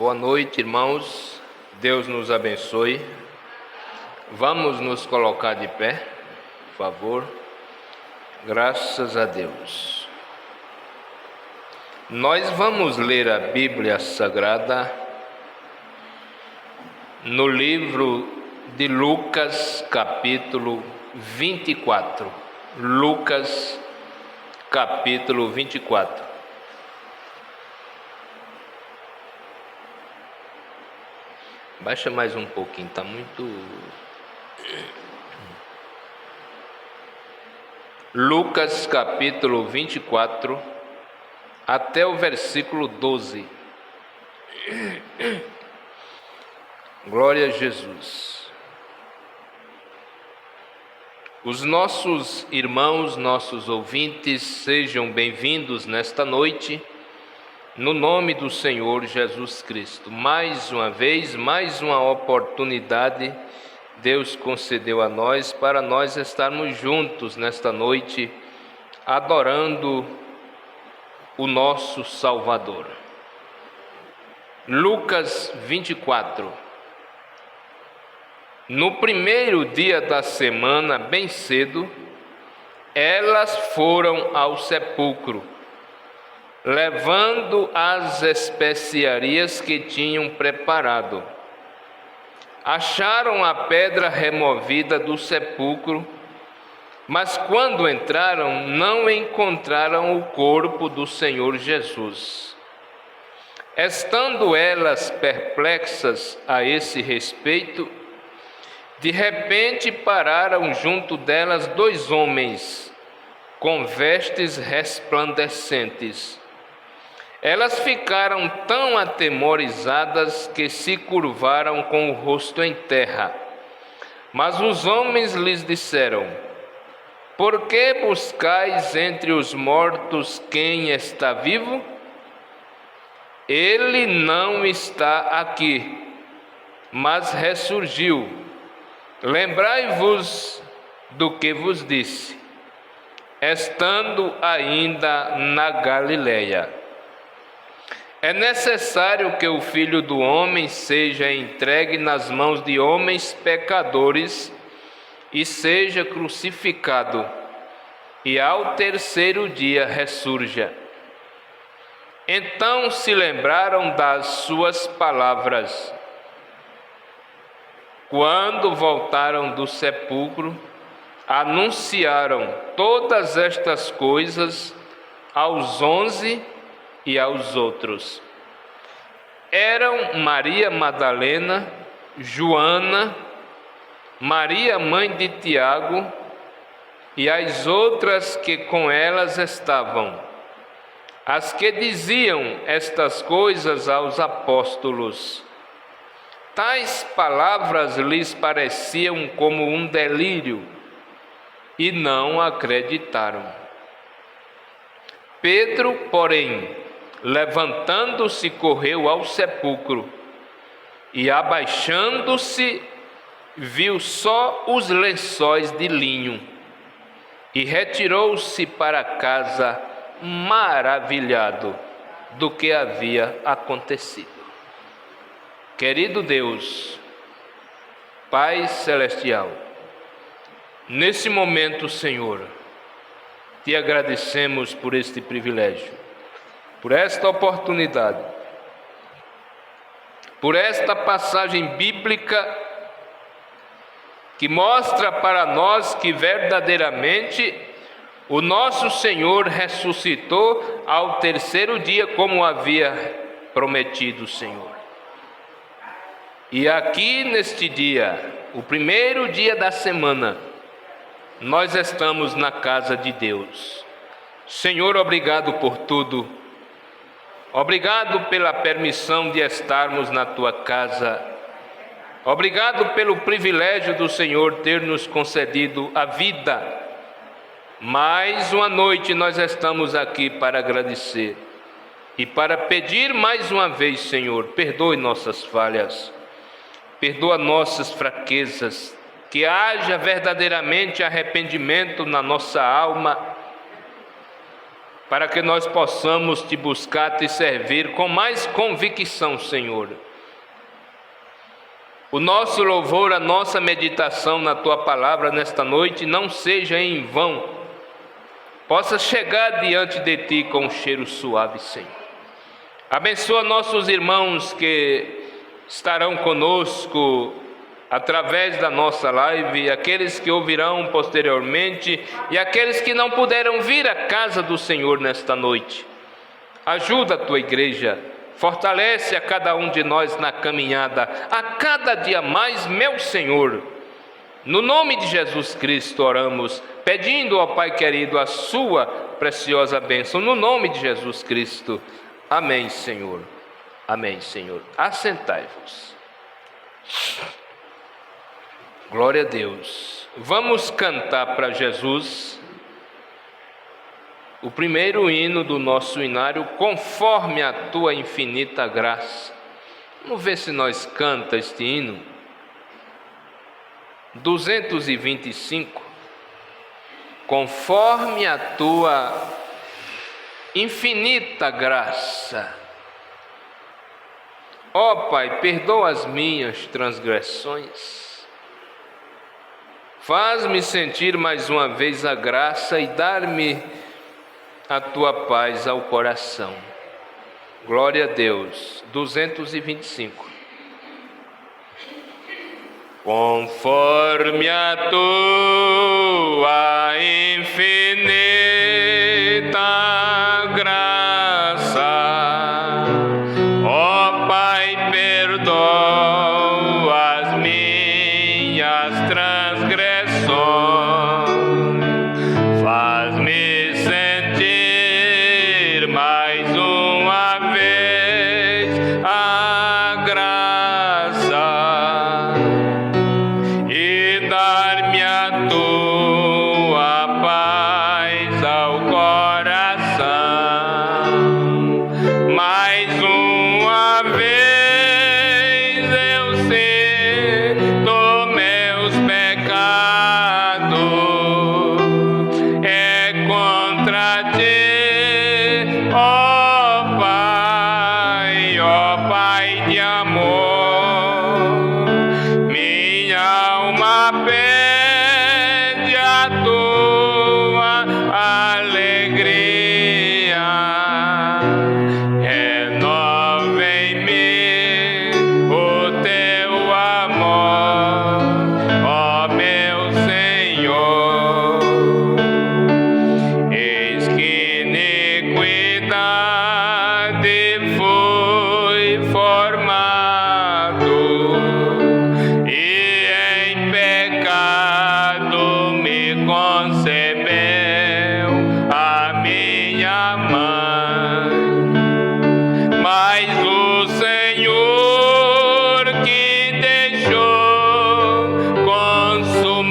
Boa noite, irmãos. Deus nos abençoe. Vamos nos colocar de pé, por favor. Graças a Deus. Nós vamos ler a Bíblia Sagrada no livro de Lucas, capítulo 24. Lucas, capítulo 24. Baixa mais um pouquinho, está muito... Lucas capítulo 24, até o versículo 12. Glória a Jesus. Os nossos irmãos, nossos ouvintes, sejam bem-vindos nesta noite, no nome do Senhor Jesus Cristo. Mais uma vez, mais uma oportunidade Deus concedeu a nós para nós estarmos juntos nesta noite, adorando o nosso Salvador. Lucas 24. No primeiro dia da semana, bem cedo, elas foram ao sepulcro, levando as especiarias que tinham preparado. Acharam a pedra removida do sepulcro, mas quando entraram, não encontraram o corpo do Senhor Jesus. Estando elas perplexas a esse respeito, de repente pararam junto delas dois homens com vestes resplandecentes. Elas ficaram tão atemorizadas que se curvaram com o rosto em terra. Mas os homens lhes disseram: por que buscais entre os mortos quem está vivo? Ele não está aqui, mas ressurgiu. Lembrai-vos do que vos disse, estando ainda na Galileia. É necessário que o Filho do Homem seja entregue nas mãos de homens pecadores e seja crucificado, e ao terceiro dia ressurja. Então se lembraram das suas palavras. Quando voltaram do sepulcro, anunciaram todas estas coisas aos 11 e aos outros. Eram Maria Madalena, Joana, Maria mãe de Tiago e as outras que com elas estavam, as que diziam estas coisas aos apóstolos. Tais palavras lhes pareciam como um delírio e não acreditaram. Pedro, porém, levantando-se, correu ao sepulcro e, abaixando-se, viu só os lençóis de linho e retirou-se para casa, maravilhado do que havia acontecido. Querido Deus, Pai Celestial, nesse momento, Senhor, te agradecemos por este privilégio, por esta oportunidade, por esta passagem bíblica que mostra para nós que verdadeiramente o nosso Senhor ressuscitou ao terceiro dia, como havia prometido o Senhor. E aqui neste dia, o primeiro dia da semana, nós estamos na casa de Deus. Senhor, obrigado por tudo. Obrigado pela permissão de estarmos na tua casa. Obrigado pelo privilégio do Senhor ter nos concedido a vida. Mais uma noite nós estamos aqui para agradecer e para pedir mais uma vez, Senhor, perdoe nossas falhas, perdoa nossas fraquezas, que haja verdadeiramente arrependimento na nossa alma para que nós possamos te buscar, te servir com mais convicção, Senhor. O nosso louvor, a nossa meditação na Tua Palavra nesta noite não seja em vão, possa chegar diante de Ti com um cheiro suave, Senhor. Abençoa nossos irmãos que estarão conosco através da nossa live, aqueles que ouvirão posteriormente e aqueles que não puderam vir à casa do Senhor nesta noite. Ajuda a Tua igreja, fortalece a cada um de nós na caminhada, a cada dia mais, meu Senhor. No nome de Jesus Cristo oramos, pedindo ao Pai querido a Sua preciosa bênção, no nome de Jesus Cristo. Amém, Senhor. Amém, Senhor. Assentai-vos. Glória a Deus. Vamos cantar para Jesus o primeiro hino do nosso inário, conforme a Tua infinita graça. Vamos ver se nós canta este hino. 225. Conforme a Tua infinita graça. Ó Pai, perdoa as minhas transgressões. Faz-me sentir mais uma vez a graça e dar-me a Tua paz ao coração. Glória a Deus. 225. Conforme a Tua infinita graça, ó Pai, perdoa as minhas transgressões, faz-me sentir mais uma vez a graça e dar-me a Tua paz ao coração. Mais uma vez eu sinto meus pecados, é contra Ti, ó Pai de amor. Minha alma pede a Tua alegria, renova em mim o Teu amor, ó meu Senhor. Eis que iniquidade fui formado e em pecado me concebeu a minha mãe. Mas o Senhor que deixou consumado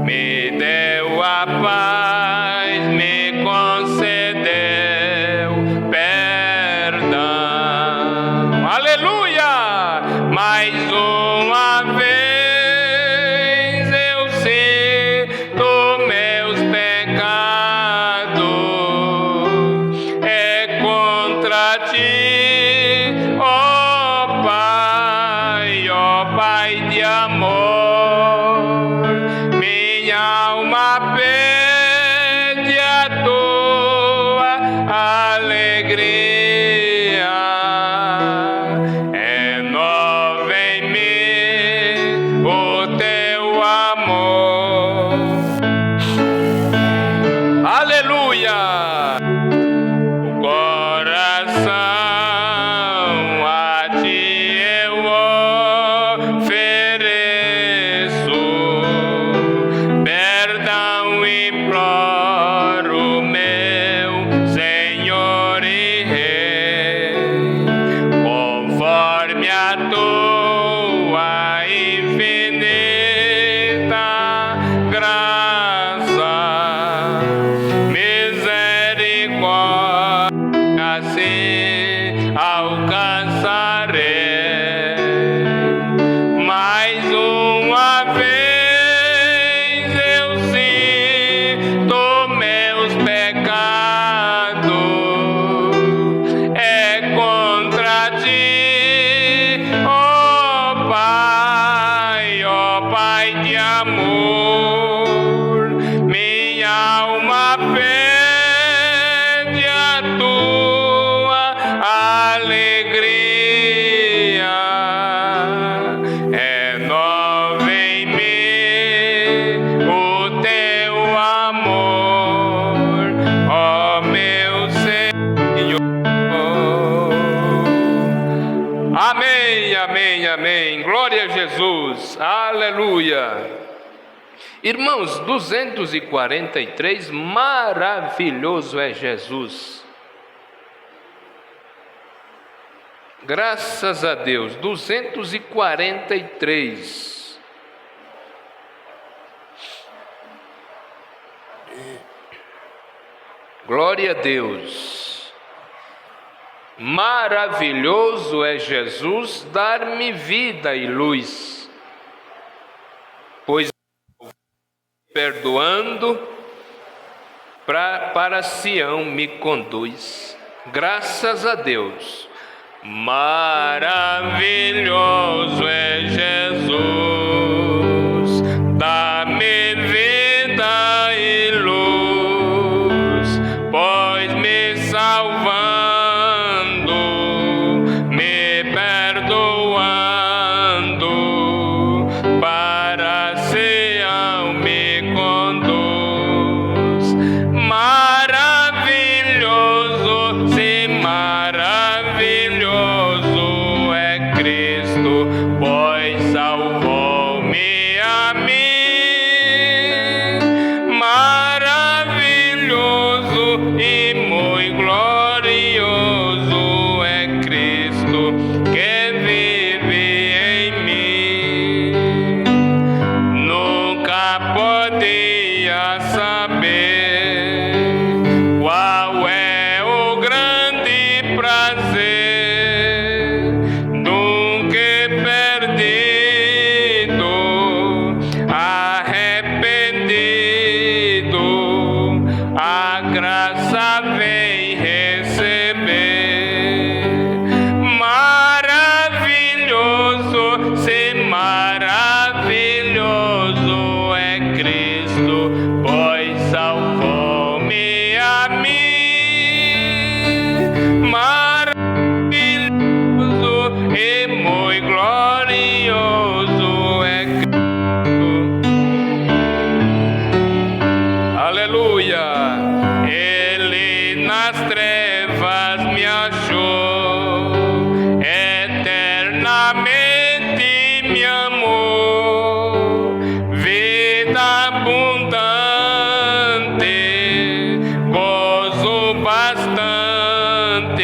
me deu a paz, me concedeu perdão. Aleluia! Mais uma vez eu sinto meus pecados, é contra Ti, ó Pai de amor. Minha alma pede a Tua alegria, renova em mim o Teu amor. Aleluia! O coração a Ti eu ofereço, perdão imploro, meu Senhor e Rei. Conforme a Tua infinita graça, misericórdia assim alcançarei. Mais uma vez eu sinto Amém, amém, amém. Glória a Jesus. Aleluia. Irmãos, 243, maravilhoso é Jesus. Graças a Deus. 243. Glória a Deus. Maravilhoso é Jesus dar-me vida e luz, pois perdoando para Sião me conduz. Graças a Deus. Maravilhoso é Jesus, dá-me vida e luz, pois me salvando, me perdoando, para Sião me conduz. Maravilhoso, sim, maravilhoso é Cristo, pois salvou-me a mim. Maravilhoso e muito glorioso é Cristo que vive em mim. Nunca podia saber qual é o grande prazer nunca perdido, arrependido, a graça vem receber. Maravilhoso, sim, maravilhoso é Cristo, pois salvou-me a mim. Maravilhoso e muito glorioso é Cristo. Aleluia. Ele nas trevas me achou, eternamente me amou. Vida abundante, gozo bastante,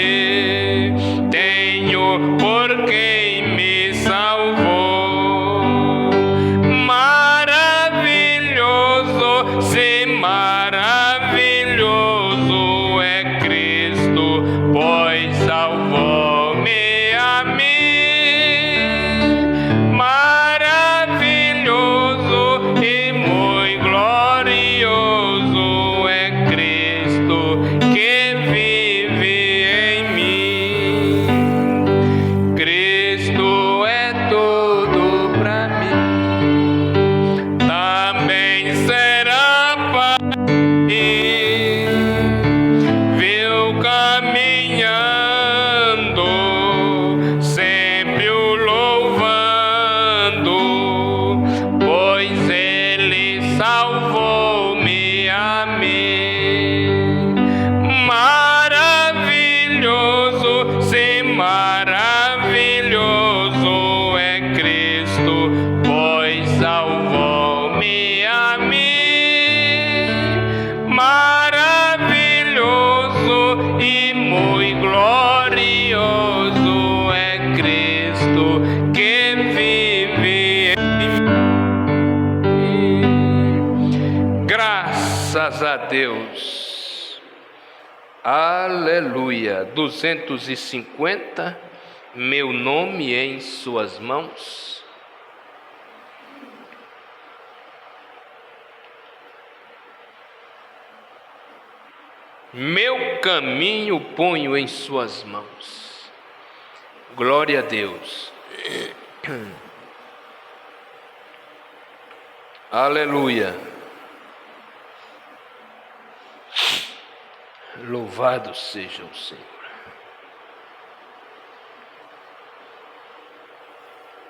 tenho por quem me salvou. Maravilhoso, sim, maravilhoso é Cristo, pois salvou-me a mim. Maravilhoso e muito glorioso é Cristo que vive em mim. Cristo é tudo para mim, também será para mim. Viu caminhando, sempre o louvando, pois ele salvou-me a mim. Maravilhoso, sim, maravilhoso é Cristo, pois salvou-me a mim. Maravilhoso e muito glorioso é Cristo que vive em mim. Graças a Deus. Aleluia. 250. Meu nome em suas mãos. Meu caminho ponho em suas mãos. Glória a Deus. Aleluia. Louvado seja o Senhor.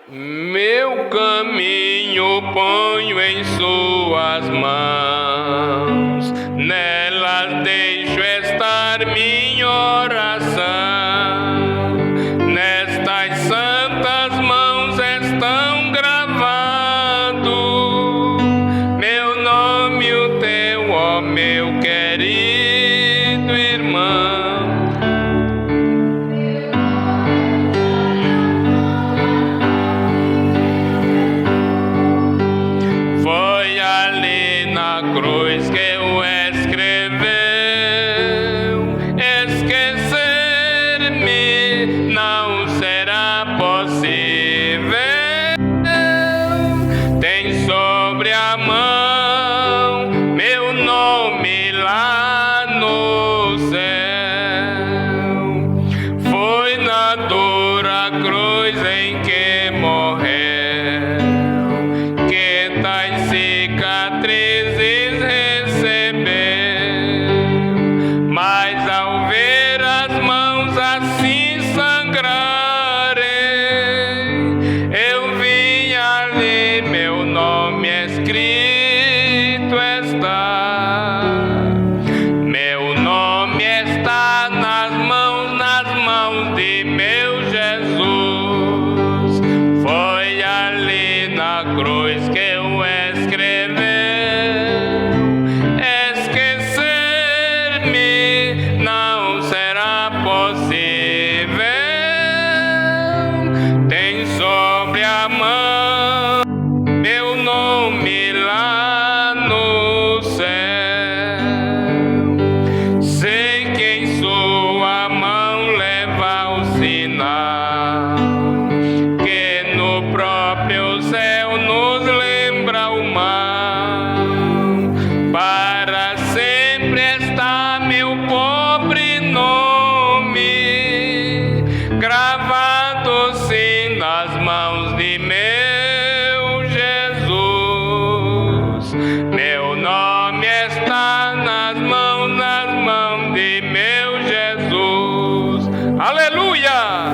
Meu caminho ponho em suas mãos, nelas deixo estar minha oração, nestas santas possível. Tem sobre a mão meu nome lá no céu. Foi na dura cruz em que morreu, que tais cicatrizes recebeu. Mas ao ver as mãos assim sangrarem, eu vi ali meu nome escrito está. Meu nome está nas mãos de meu Jesus. Foi ali na cruz que eu escreveu. Esquecer-me não será possível. Tem sobre a mão meu nome lá no céu. Sei que em sua mão leva o sinal, que no próprio céu nos lembra o mal. Para sempre está meu pobre nome, gravado sim nas mãos de meu Jesus. Meu nome está nas mãos de meu Jesus. Aleluia!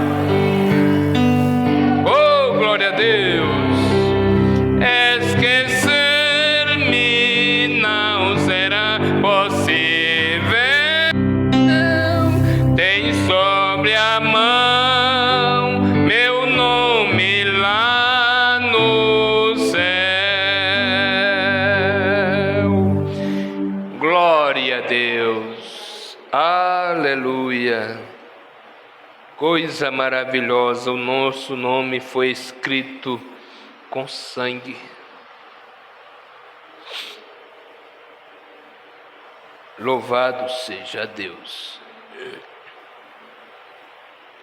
Oh, glória a Deus! Esquecer-me não será possível. Tem sobre a mão meu nome lá no céu. Glória a Deus. Aleluia. Coisa maravilhosa, o nosso nome foi escrito com sangue. Louvado seja Deus.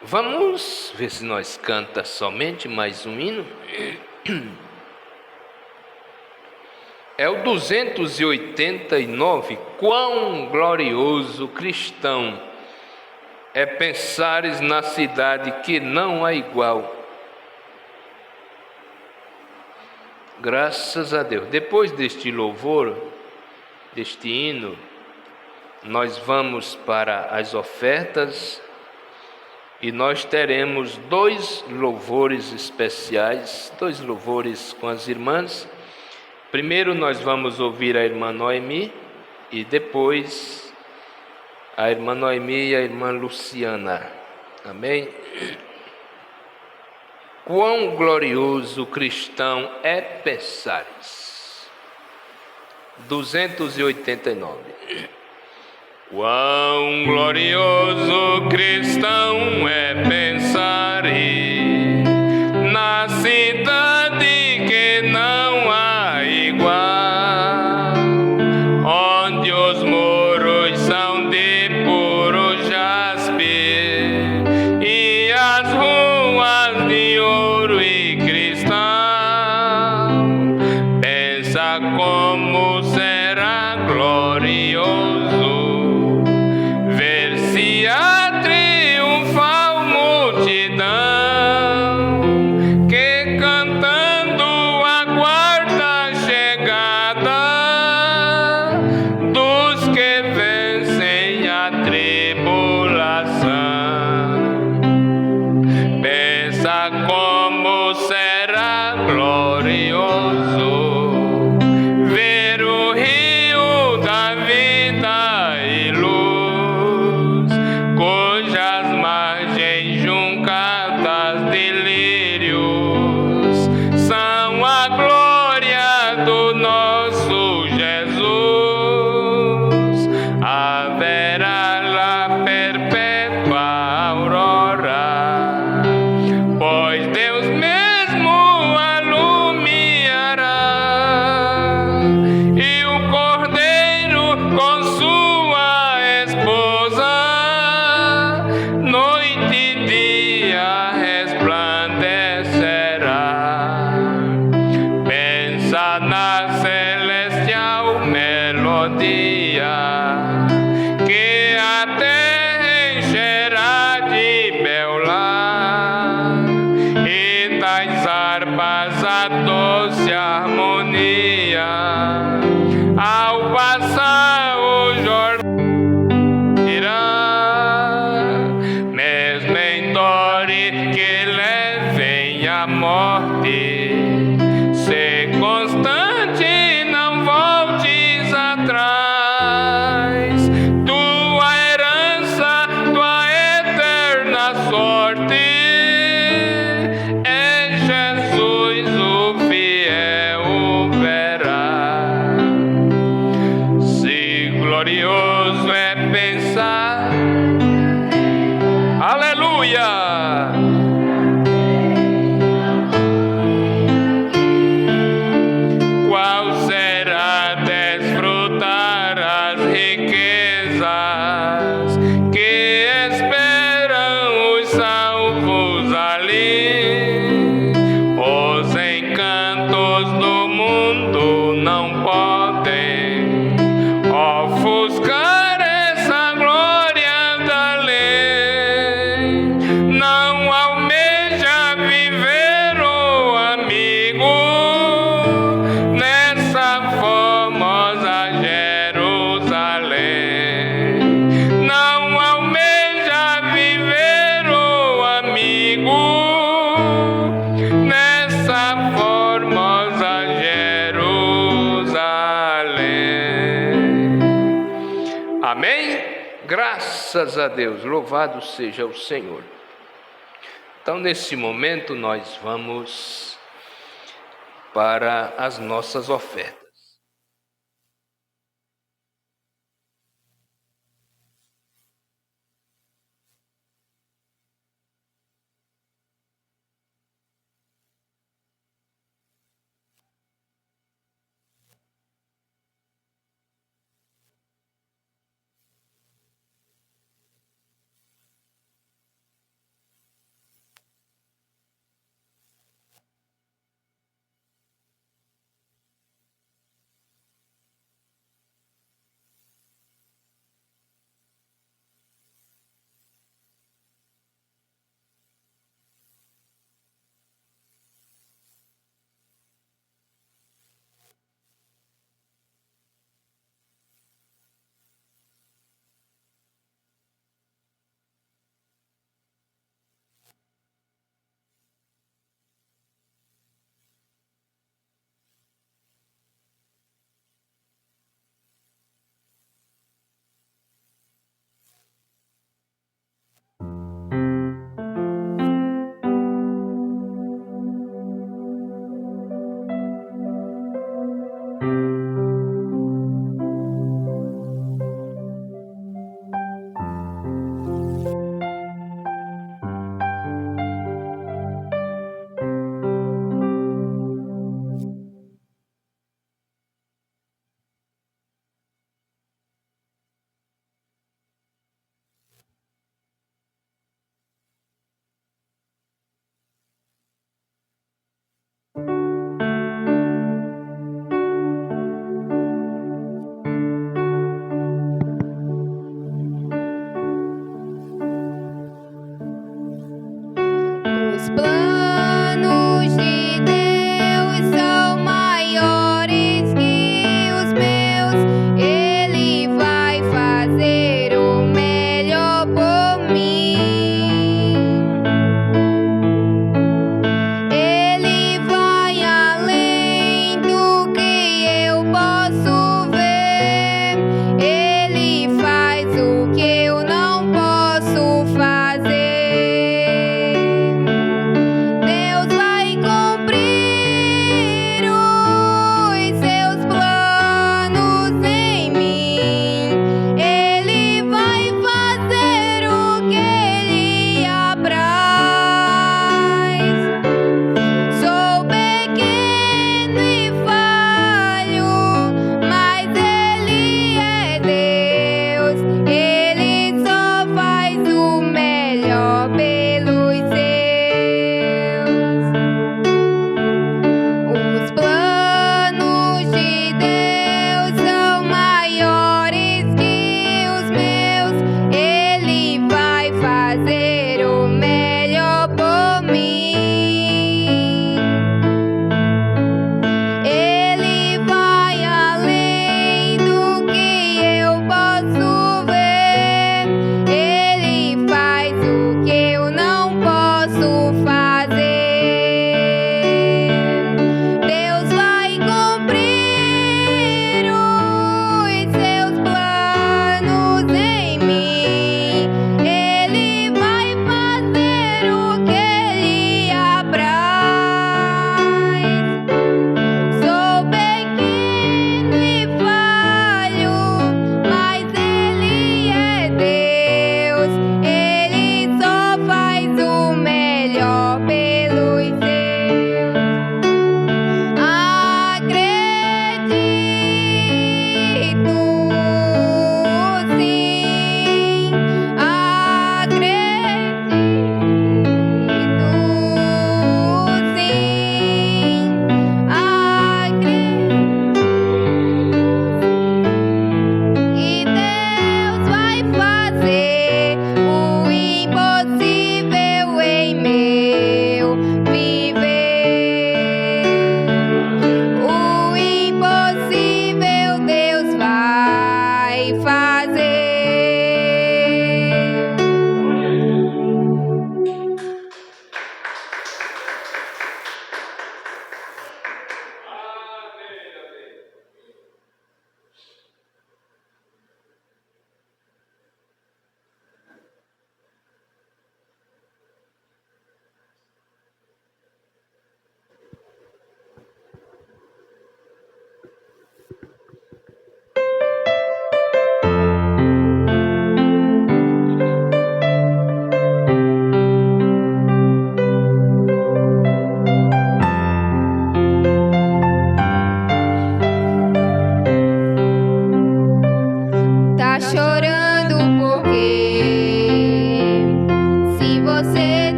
Vamos ver se nós canta somente mais um hino. É o 289. Quão glorioso cristão é pensares na cidade que não há igual. Graças a Deus. Depois deste louvor, deste hino, nós vamos para as ofertas e nós teremos 2 louvores especiais, 2 louvores com as irmãs. Primeiro nós vamos ouvir a irmã Noemi e depois a irmã Noemi e a irmã Luciana. Amém? Quão glorioso cristão é pensares. 289. Quão glorioso cristão é pensares na cidade que não há igual, onde os muros são de puro jaspe e as ruas de ouro e cristal. Pensa como será glorioso ver se a triunfal multidão que cantando aguarda a chegada dos que vencem a tribulação. Pensa como será glorioso ver o rio da vida e luz, cujas margens juncadas de lírios são a glória do nosso Jesus. Haverá lá perpétua aurora, pois Deus mesmo alumiará tais harpas a doce harmonia, ao passar o jornal irá, mesmo em dore que levem a morte, se constante, não voltes atrás, tua herança, tua eterna sorte, em Jesus o fiel verá. Se glorioso é pensar, aleluia, qual será desfrutar as riquezas que esperam os salvos ali. Os encantos do mundo não podem ofuscar essa glória da lei. Não almeja viver, o amigo, nessa formosa Jerusalém. Não almeja viver, o amigo, nessa formosa Jerusalém. Amém? Graças a Deus, louvado seja o Senhor. Então, nesse momento, nós vamos para as nossas ofertas.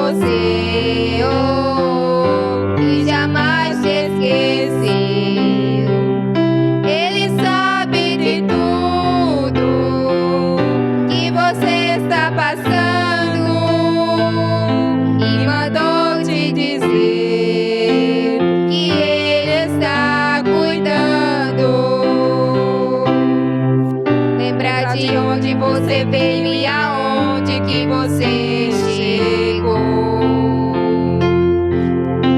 você, oh, que jamais te esqueceu. Ele sabe de tudo que você está passando e mandou te dizer que Ele está cuidando. Lembra de onde você veio e aonde que você chegou.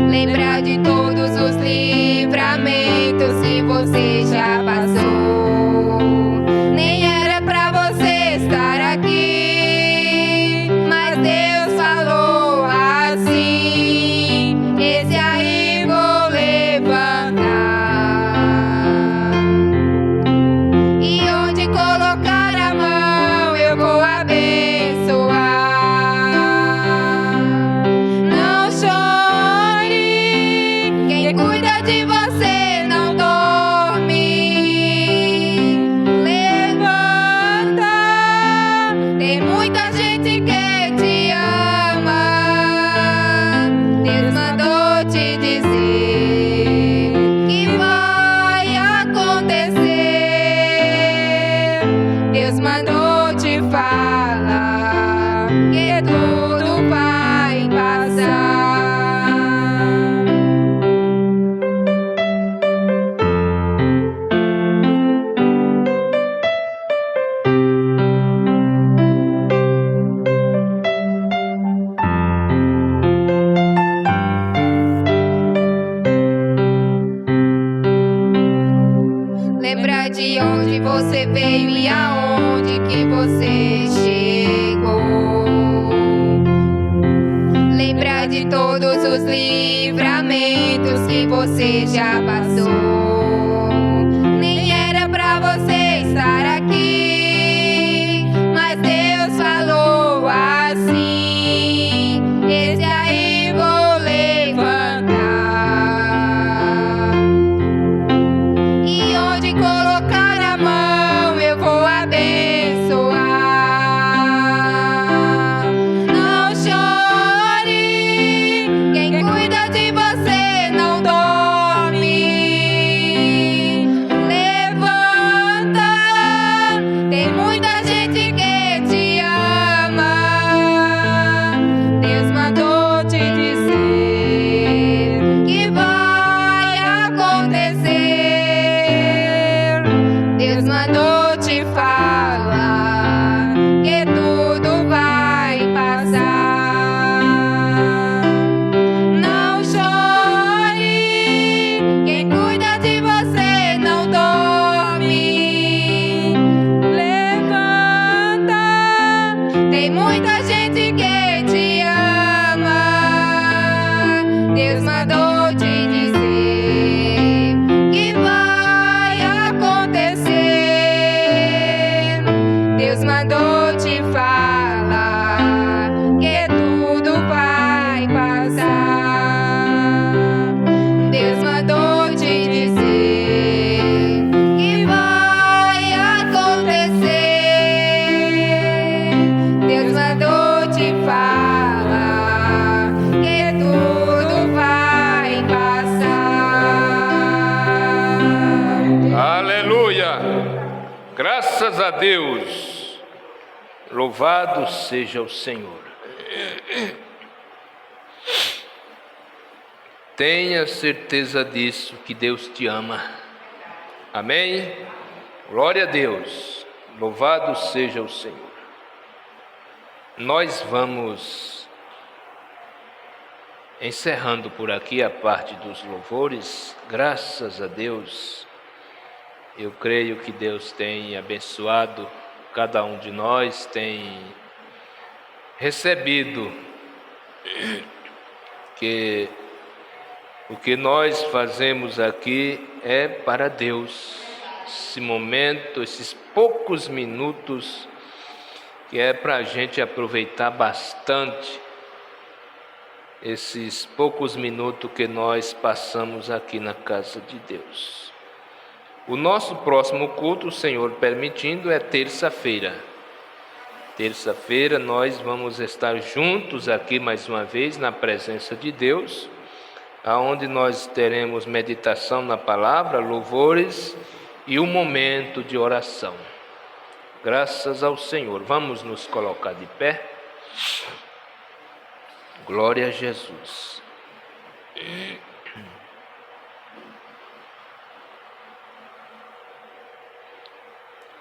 Lembra de todos os livramentos que você já passou. Nem era pra você estar aqui, mas Deus falou assim: esse aí vou levantar. E onde colocar a mão eu vou abençoar. Não chore, quem cuida de você não dorme. Levanta, tem muita gente que te ama. Deus mandou te dizer que vai acontecer. Deus mandou te falar que tudo vai passar. Lembra de onde você veio e aonde que você chegou. Lembra de todos os livramentos que você já passou. Nem era pra você estar aqui, mas Deus falou assim: esse aí vou levantar. E onde colocar a mão eu vou abençoar. Não chore, quem cuida de você não dorme. Levanta, tem muita gente que te ama. Deus mandou te dizer que vai acontecer. Deus mandou te falar que tudo vai passar. Não chore, quem cuida de você não dorme. Levanta, tem muita gente que te ama. Deus mandou te dizer que vai acontecer. Deus mandou te falar que tudo vai passar. Deus mandou te dizer que vai acontecer. Deus mandou te falar que tudo vai passar. Aleluia! Graças a Deus! Louvado seja o Senhor. Tenha certeza disso, que Deus te ama. Amém? Glória a Deus. Louvado seja o Senhor. Nós vamos encerrando por aqui a parte dos louvores. Graças a Deus. Eu creio que Deus tem abençoado cada um de nós, tem recebido que o que nós fazemos aqui é para Deus. Esse momento, esses poucos minutos, que é para a gente aproveitar bastante esses poucos minutos que nós passamos aqui na casa de Deus. O nosso próximo culto, o Senhor permitindo, é terça-feira. Terça-feira nós vamos estar juntos aqui mais uma vez na presença de Deus, aonde nós teremos meditação na palavra, louvores e um momento de oração. Graças ao Senhor. Vamos nos colocar de pé. Glória a Jesus.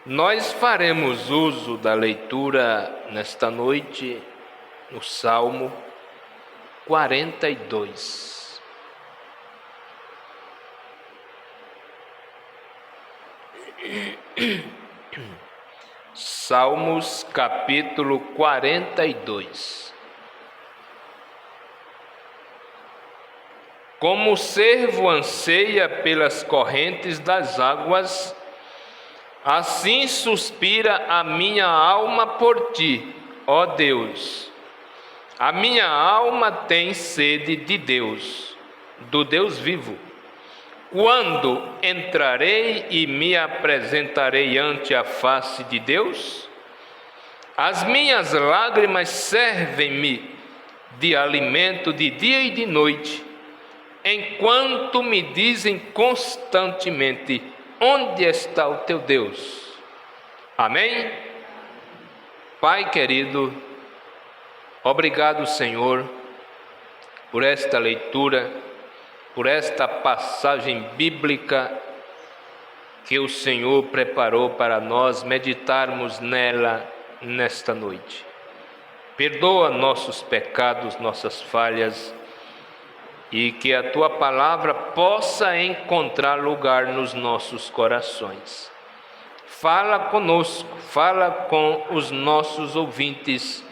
Nós faremos uso da leitura nesta noite no Salmo 42. Salmos capítulo 42. Como o servo anseia pelas correntes das águas, assim suspira a minha alma por ti, ó Deus. A minha alma tem sede de Deus, do Deus vivo. Quando entrarei e me apresentarei ante a face de Deus? As minhas lágrimas servem-me de alimento de dia e de noite, enquanto me dizem constantemente: onde está o teu Deus? Amém? Pai querido, obrigado, Senhor, por esta leitura, por esta passagem bíblica que o Senhor preparou para nós meditarmos nela nesta noite. Perdoa nossos pecados, nossas falhas, e que a Tua palavra possa encontrar lugar nos nossos corações. Fala conosco, fala com os nossos ouvintes,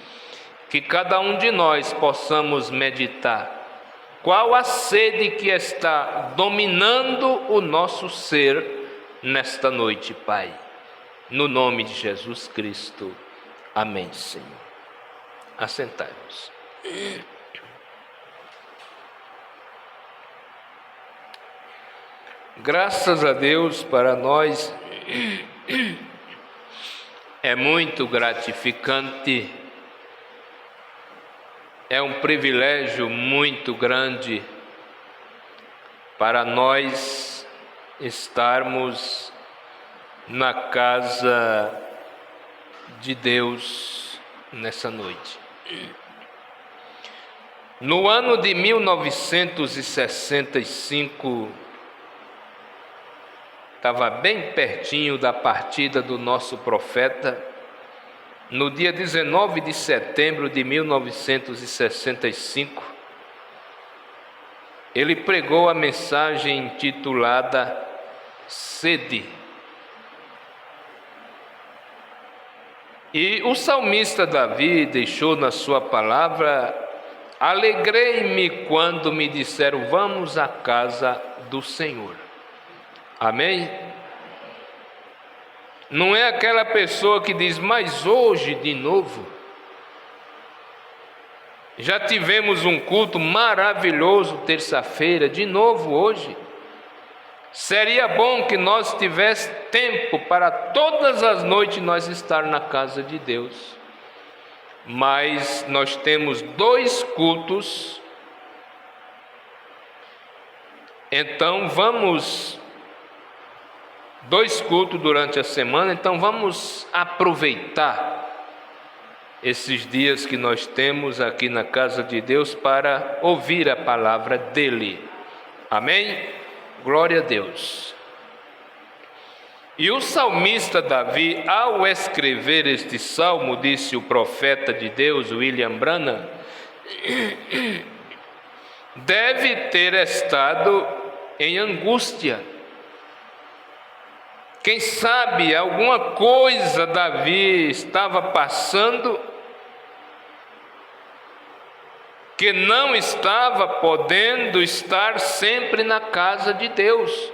que cada um de nós possamos meditar qual a sede que está dominando o nosso ser nesta noite, Pai. No nome de Jesus Cristo. Amém, Senhor. Assentai-vos. Graças a Deus, para nós é muito gratificante, é um privilégio muito grande para nós estarmos na casa de Deus nessa noite. No ano de 1965, estava bem pertinho da partida do nosso profeta, no dia 19 de setembro de 1965, ele pregou a mensagem intitulada Sede. E o salmista Davi deixou na sua palavra: alegrei-me quando me disseram, vamos à casa do Senhor. Amém? Não é aquela pessoa que diz, mas hoje de novo. Já tivemos um culto maravilhoso terça-feira, de novo hoje. Seria bom que nós tivéssemos tempo para todas as noites nós estar na casa de Deus. Mas nós temos 2 cultos. Então vamos... 2 cultos durante a semana, então vamos aproveitar esses dias que nós temos aqui na casa de Deus para ouvir a palavra dele. Amém? Glória a Deus. E o salmista Davi, ao escrever este salmo, disse o profeta de Deus, William Branham, deve ter estado em angústia. Quem sabe alguma coisa Davi estava passando que não estava podendo estar sempre na casa de Deus.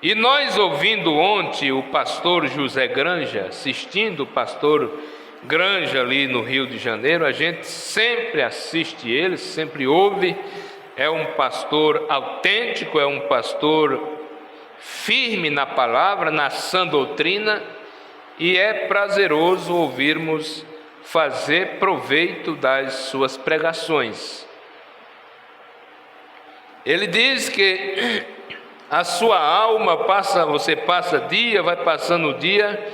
E nós ouvindo ontem o pastor José Granja, assistindo o pastor Granja ali no Rio de Janeiro, a gente sempre assiste ele, sempre ouve, é um pastor autêntico, é um pastor firme na palavra, na sã doutrina, e é prazeroso ouvirmos fazer proveito das suas pregações. Ele diz que a sua alma você passa dia, vai passando o dia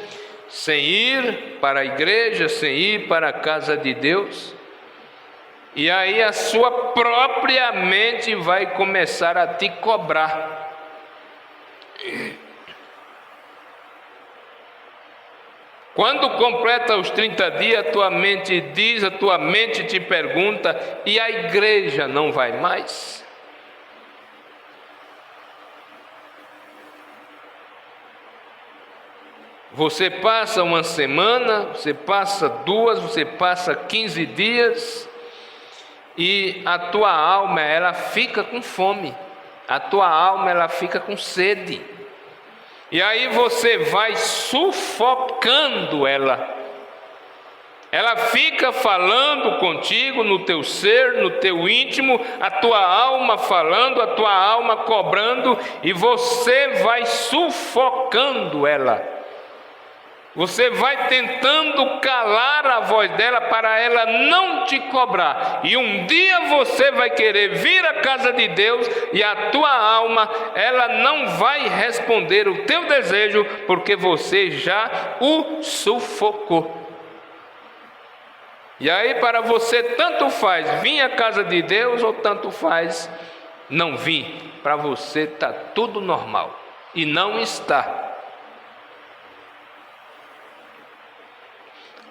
sem ir para a igreja, sem ir para a casa de Deus, e aí a sua própria mente vai começar a te cobrar. Quando completa os 30 dias, a tua mente te pergunta: e a igreja não vai mais? Você passa uma semana, você passa 2, você passa 15 dias, e a tua alma, ela fica com fome, a tua alma, ela fica com sede, e aí você vai sufocando ela fica falando contigo no teu ser, no teu íntimo, a tua alma falando, a tua alma cobrando, e você vai sufocando ela. Você vai tentando calar a voz dela para ela não te cobrar. E um dia você vai querer vir à casa de Deus e a tua alma, ela não vai responder o teu desejo, porque você já o sufocou. E aí para você tanto faz vir à casa de Deus ou tanto faz não vir. Para você está tudo normal. E não está.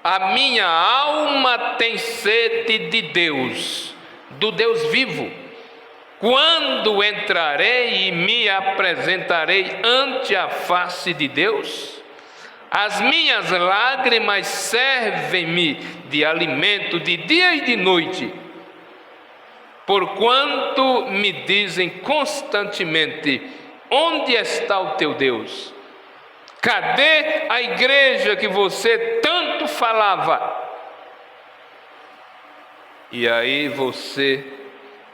A minha alma tem sede de Deus, do Deus vivo. Quando entrarei e me apresentarei ante a face de Deus? As minhas lágrimas servem-me de alimento de dia e de noite, porquanto me dizem constantemente: onde está o teu Deus? Cadê a igreja que você tanto falava? E aí você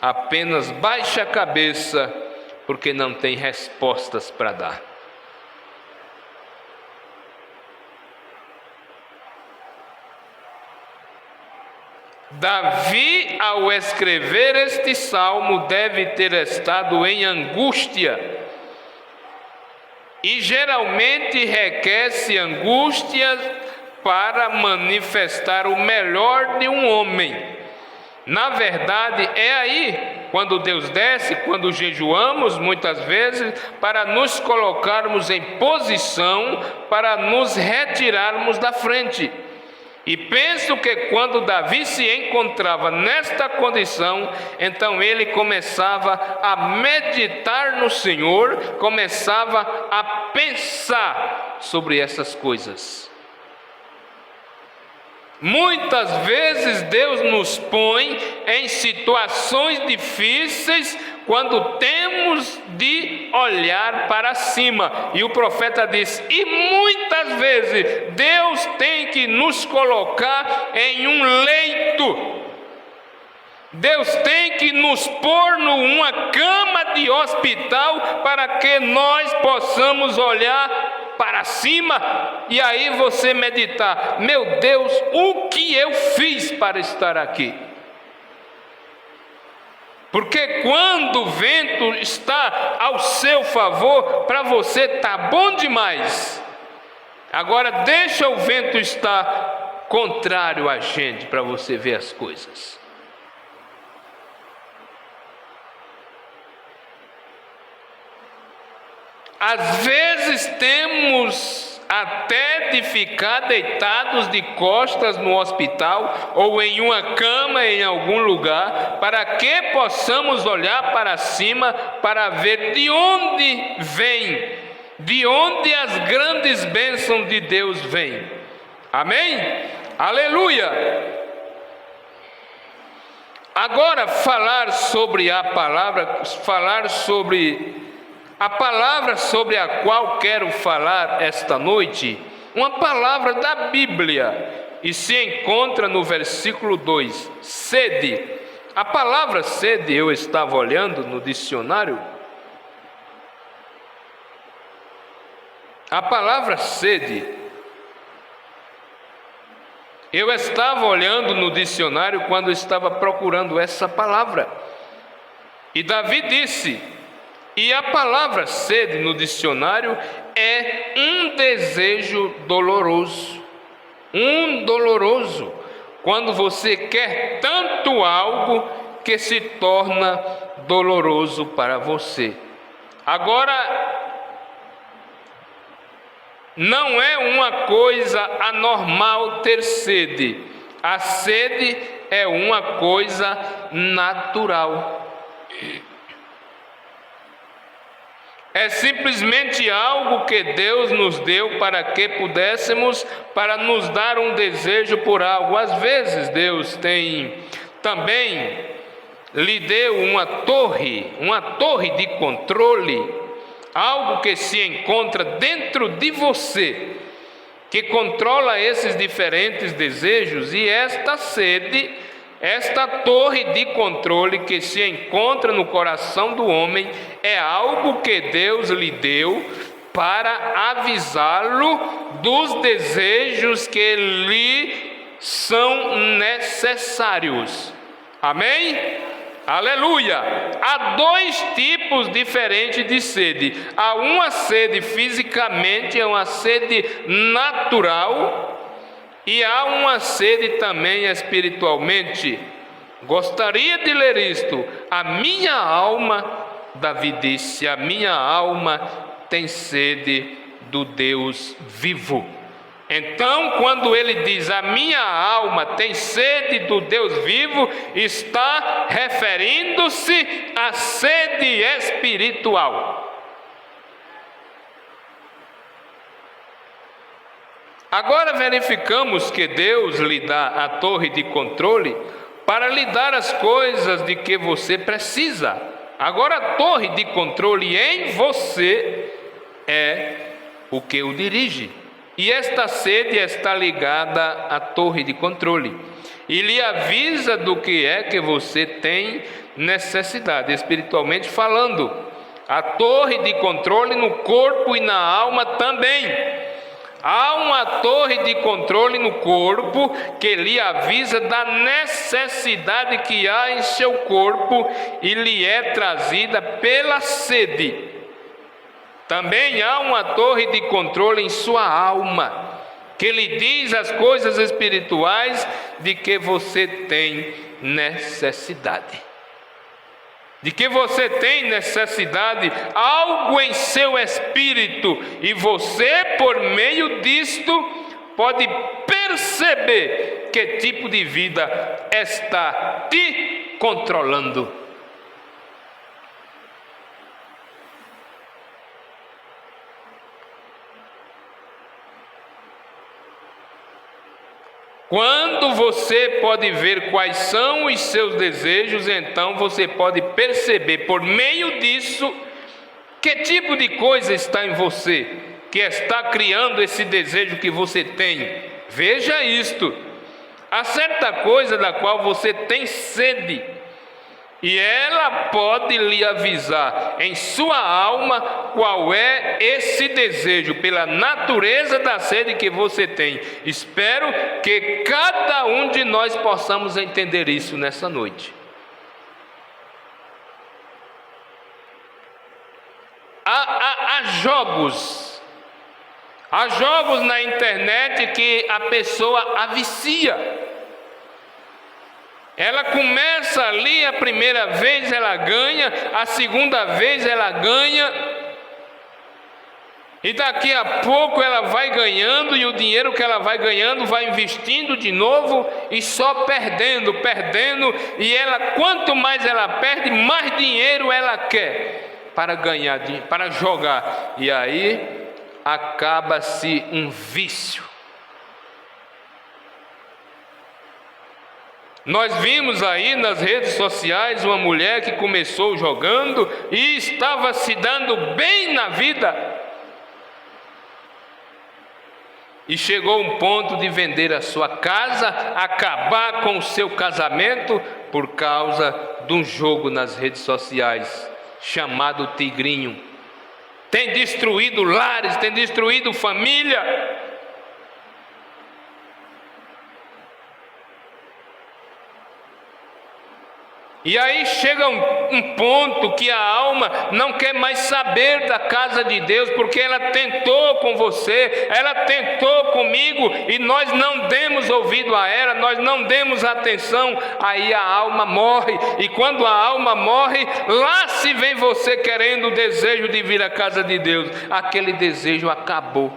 apenas baixa a cabeça, porque não tem respostas para dar. Davi, ao escrever este salmo, deve ter estado em angústia. E geralmente requer-se angústia para manifestar o melhor de um homem. Na verdade, é aí, quando Deus desce, quando jejuamos, muitas vezes, para nos colocarmos em posição, para nos retirarmos da frente. E penso que quando Davi se encontrava nesta condição, então ele começava a meditar no Senhor, começava a pensar sobre essas coisas. Muitas vezes Deus nos põe em situações difíceis quando temos de olhar para cima. E o profeta diz: e muitas vezes Deus tem que nos colocar em um leito. Deus tem que nos pôr numa cama de hospital para que nós possamos olhar para cima, e aí você meditar: meu Deus, o que eu fiz para estar aqui? Porque quando o vento está ao seu favor, para você está bom demais. Agora deixa o vento estar contrário a gente, para você ver as coisas. Às vezes temos até de ficar deitados de costas no hospital ou em uma cama em algum lugar, para que possamos olhar para cima para ver de onde vem, de onde as grandes bênçãos de Deus vêm. Amém? Aleluia! Agora falar sobre a palavra sobre a qual quero falar esta noite, uma palavra da Bíblia, e se encontra no versículo 2, sede. A palavra sede, eu estava olhando no dicionário, a palavra sede Eu estava olhando no dicionário quando estava procurando essa palavra. E Davi disse, e a palavra sede no dicionário é um desejo doloroso. Um doloroso, quando você quer tanto algo que se torna doloroso para você. Agora, não é uma coisa anormal ter sede. A sede é uma coisa natural. É simplesmente algo que Deus nos deu para que pudéssemos, para nos dar um desejo por algo. Às vezes Deus também lhe deu uma torre de controle, algo que se encontra dentro de você, que controla esses diferentes desejos, e esta sede, esta torre de controle que se encontra no coração do homem, é algo que Deus lhe deu para avisá-lo dos desejos que lhe são necessários. Amém? Aleluia! Há dois tipos diferentes de sede. Há uma sede fisicamente, é uma sede natural, e há uma sede também espiritualmente. Gostaria de ler isto. A minha alma, Davi disse, a minha alma tem sede do Deus vivo. Então, quando ele diz, a minha alma tem sede do Deus vivo, está referindo-se à sede espiritual. Agora verificamos que Deus lhe dá a torre de controle para lhe dar as coisas de que você precisa. Agora, a torre de controle em você é o que o dirige. E esta sede está ligada à torre de controle e lhe avisa do que é que você tem necessidade, espiritualmente falando. A torre de controle no corpo e na alma também. Há uma torre de controle no corpo que lhe avisa da necessidade que há em seu corpo e lhe é trazida pela sede. Também há uma torre de controle em sua alma, que lhe diz as coisas espirituais de que você tem necessidade. De que você tem necessidade, algo em seu espírito, e você, por meio disto, pode perceber que tipo de vida está te controlando. Quando você pode ver quais são os seus desejos, então você pode perceber por meio disso que tipo de coisa está em você, que está criando esse desejo que você tem. Veja isto: há certa coisa da qual você tem sede, e ela pode lhe avisar em sua alma qual é esse desejo, pela natureza da sede que você tem. Espero que cada um de nós possamos entender isso nessa noite. Há jogos na internet que a pessoa avicia. Ela começa ali, a primeira vez ela ganha, a segunda vez ela ganha, e daqui a pouco ela vai ganhando, e o dinheiro que ela vai ganhando vai investindo de novo, e só perdendo, e ela, quanto mais ela perde, mais dinheiro ela quer para ganhar, para jogar, e aí acaba-se um vício. Nós vimos aí nas redes sociais uma mulher que começou jogando e estava se dando bem na vida, e chegou um ponto de vender a sua casa, acabar com o seu casamento por causa de um jogo nas redes sociais chamado Tigrinho. Tem destruído lares, tem destruído família. E aí chega um ponto que a alma não quer mais saber da casa de Deus, porque ela tentou com você, ela tentou comigo, e nós não demos ouvido a ela, nós não demos atenção. Aí a alma morre, e quando a alma morre, lá se vem você querendo o desejo de vir à casa de Deus. Aquele desejo acabou,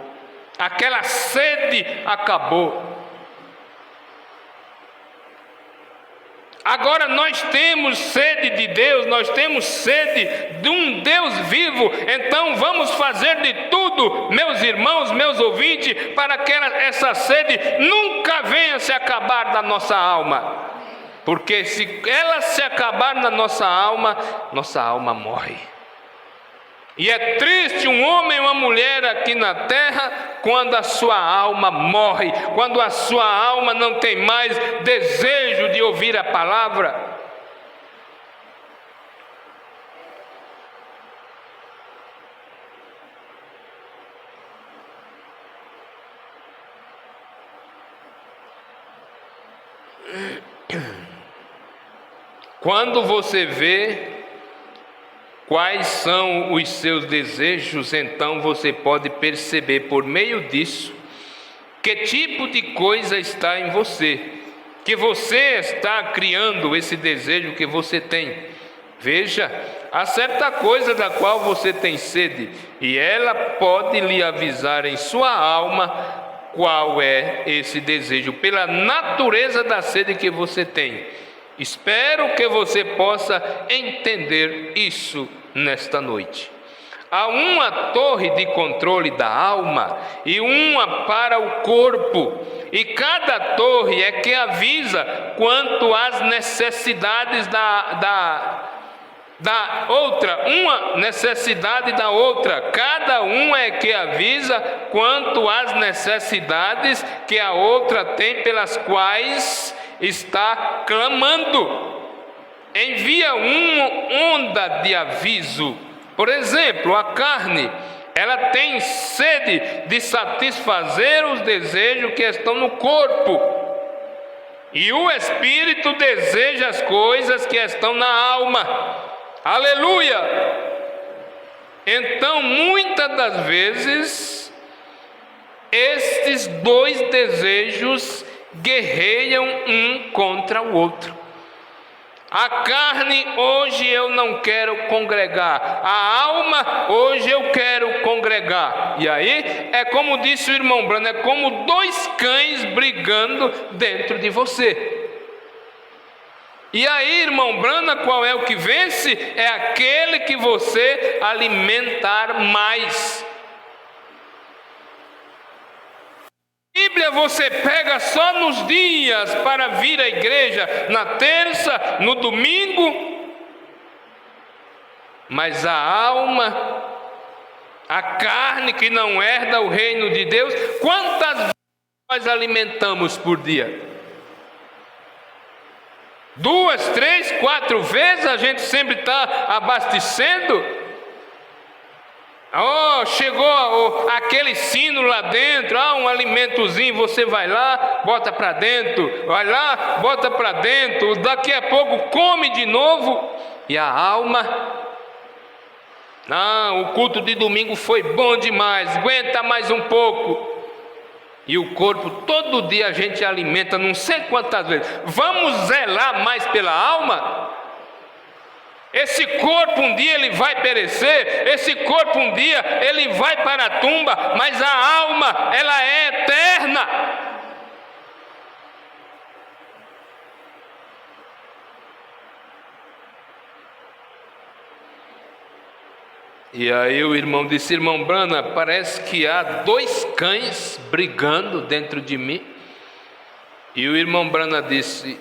aquela sede acabou. Agora nós temos sede de Deus, nós temos sede de um Deus vivo. Então vamos fazer de tudo, meus irmãos, meus ouvintes, para que essa sede nunca venha se acabar da nossa alma. Porque se ela se acabar na nossa alma morre. E é triste um homem e uma mulher aqui na terra quando a sua alma morre, quando a sua alma não tem mais desejo de ouvir a palavra. Quando você vê quais são os seus desejos, então você pode perceber por meio disso que tipo de coisa está em você, que você está criando esse desejo que você tem. Veja, há certa coisa da qual você tem sede, e ela pode lhe avisar em sua alma qual é esse desejo, pela natureza da sede que você tem. Espero que você possa entender isso nesta noite. Há uma torre de controle da alma e uma para o corpo, e cada torre é que avisa quanto às necessidades da outra, uma necessidade da outra. Cada uma é que avisa quanto às necessidades que a outra tem, pelas quais está clamando. Envia uma onda de aviso. Por exemplo, a carne, ela tem sede de satisfazer os desejos que estão no corpo, e o espírito deseja as coisas que estão na alma. Aleluia! Então, muitas das vezes, estes dois desejos guerreiam um contra o outro. A carne, hoje eu não quero congregar. A alma, hoje eu quero congregar. E aí, é como disse o irmão Brano, é como dois cães brigando dentro de você. E aí, irmão Brana, qual é o que vence? É aquele que você alimentar mais. Bíblia você pega só nos dias para vir à igreja, na terça, no domingo, mas a alma, a carne que não herda o reino de Deus, quantas vezes nós alimentamos por dia? 2, 3, 4 vezes a gente sempre está abastecendo. Chegou aquele sino lá dentro, um alimentozinho, você vai lá, bota para dentro, vai lá, bota para dentro, daqui a pouco come de novo. E a alma, o culto de domingo foi bom demais, aguenta mais um pouco. E o corpo, todo dia a gente alimenta não sei quantas vezes. Vamos zelar mais pela alma? Esse corpo um dia ele vai perecer, esse corpo um dia ele vai para a tumba, mas a alma, ela é eterna. E aí o irmão disse: irmão Brana, parece que há dois cães brigando dentro de mim. E o irmão Brana disse: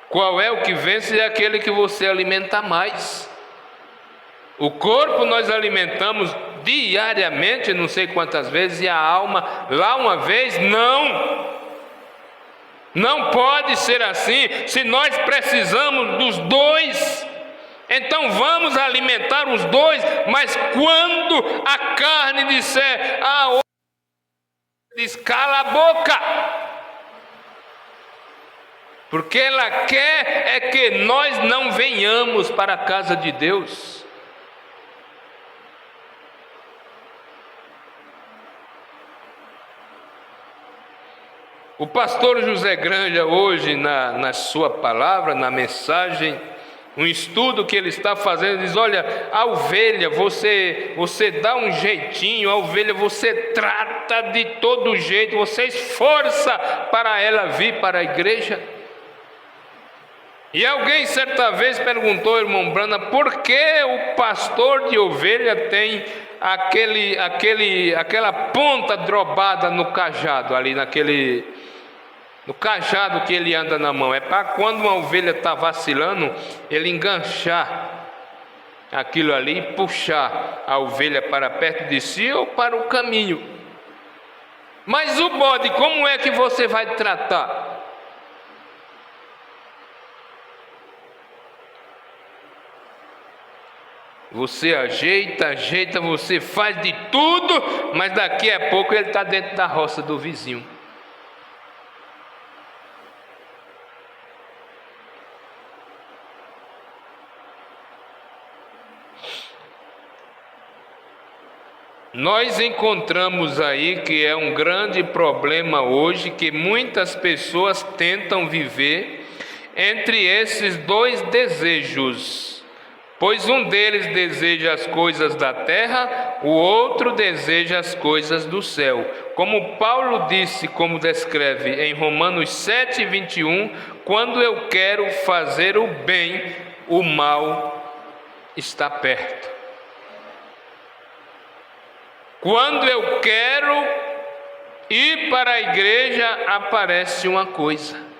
qual é o que vence? É aquele que você alimenta mais. O corpo nós alimentamos diariamente, não sei quantas vezes, e a alma lá uma vez, não pode ser assim. Se nós precisamos dos dois, então vamos alimentar os dois. Mas quando a carne disser, a outra diz, cala a boca, porque ela quer é que nós não venhamos para a casa de Deus. O pastor José Granja hoje na sua palavra, na mensagem, um estudo que ele está fazendo, diz: olha, a ovelha você dá um jeitinho, a ovelha você trata de todo jeito, você esforça para ela vir para a igreja. E alguém certa vez perguntou, irmão Brana, por que o pastor de ovelha tem aquela ponta drobada no cajado, ali no cajado que ele anda na mão? É para quando uma ovelha está vacilando, ele enganchar aquilo ali e puxar a ovelha para perto de si ou para o caminho. Mas o bode, como é que você vai tratar? Você ajeita, você faz de tudo, mas daqui a pouco ele está dentro da roça do vizinho. Nós encontramos aí que é um grande problema hoje, que muitas pessoas tentam viver entre esses dois desejos. Pois um deles deseja as coisas da terra, o outro deseja as coisas do céu. Como Paulo disse, como descreve em Romanos 7:21, quando eu quero fazer o bem, o mal está perto. Quando eu quero ir para a igreja, aparece uma coisa.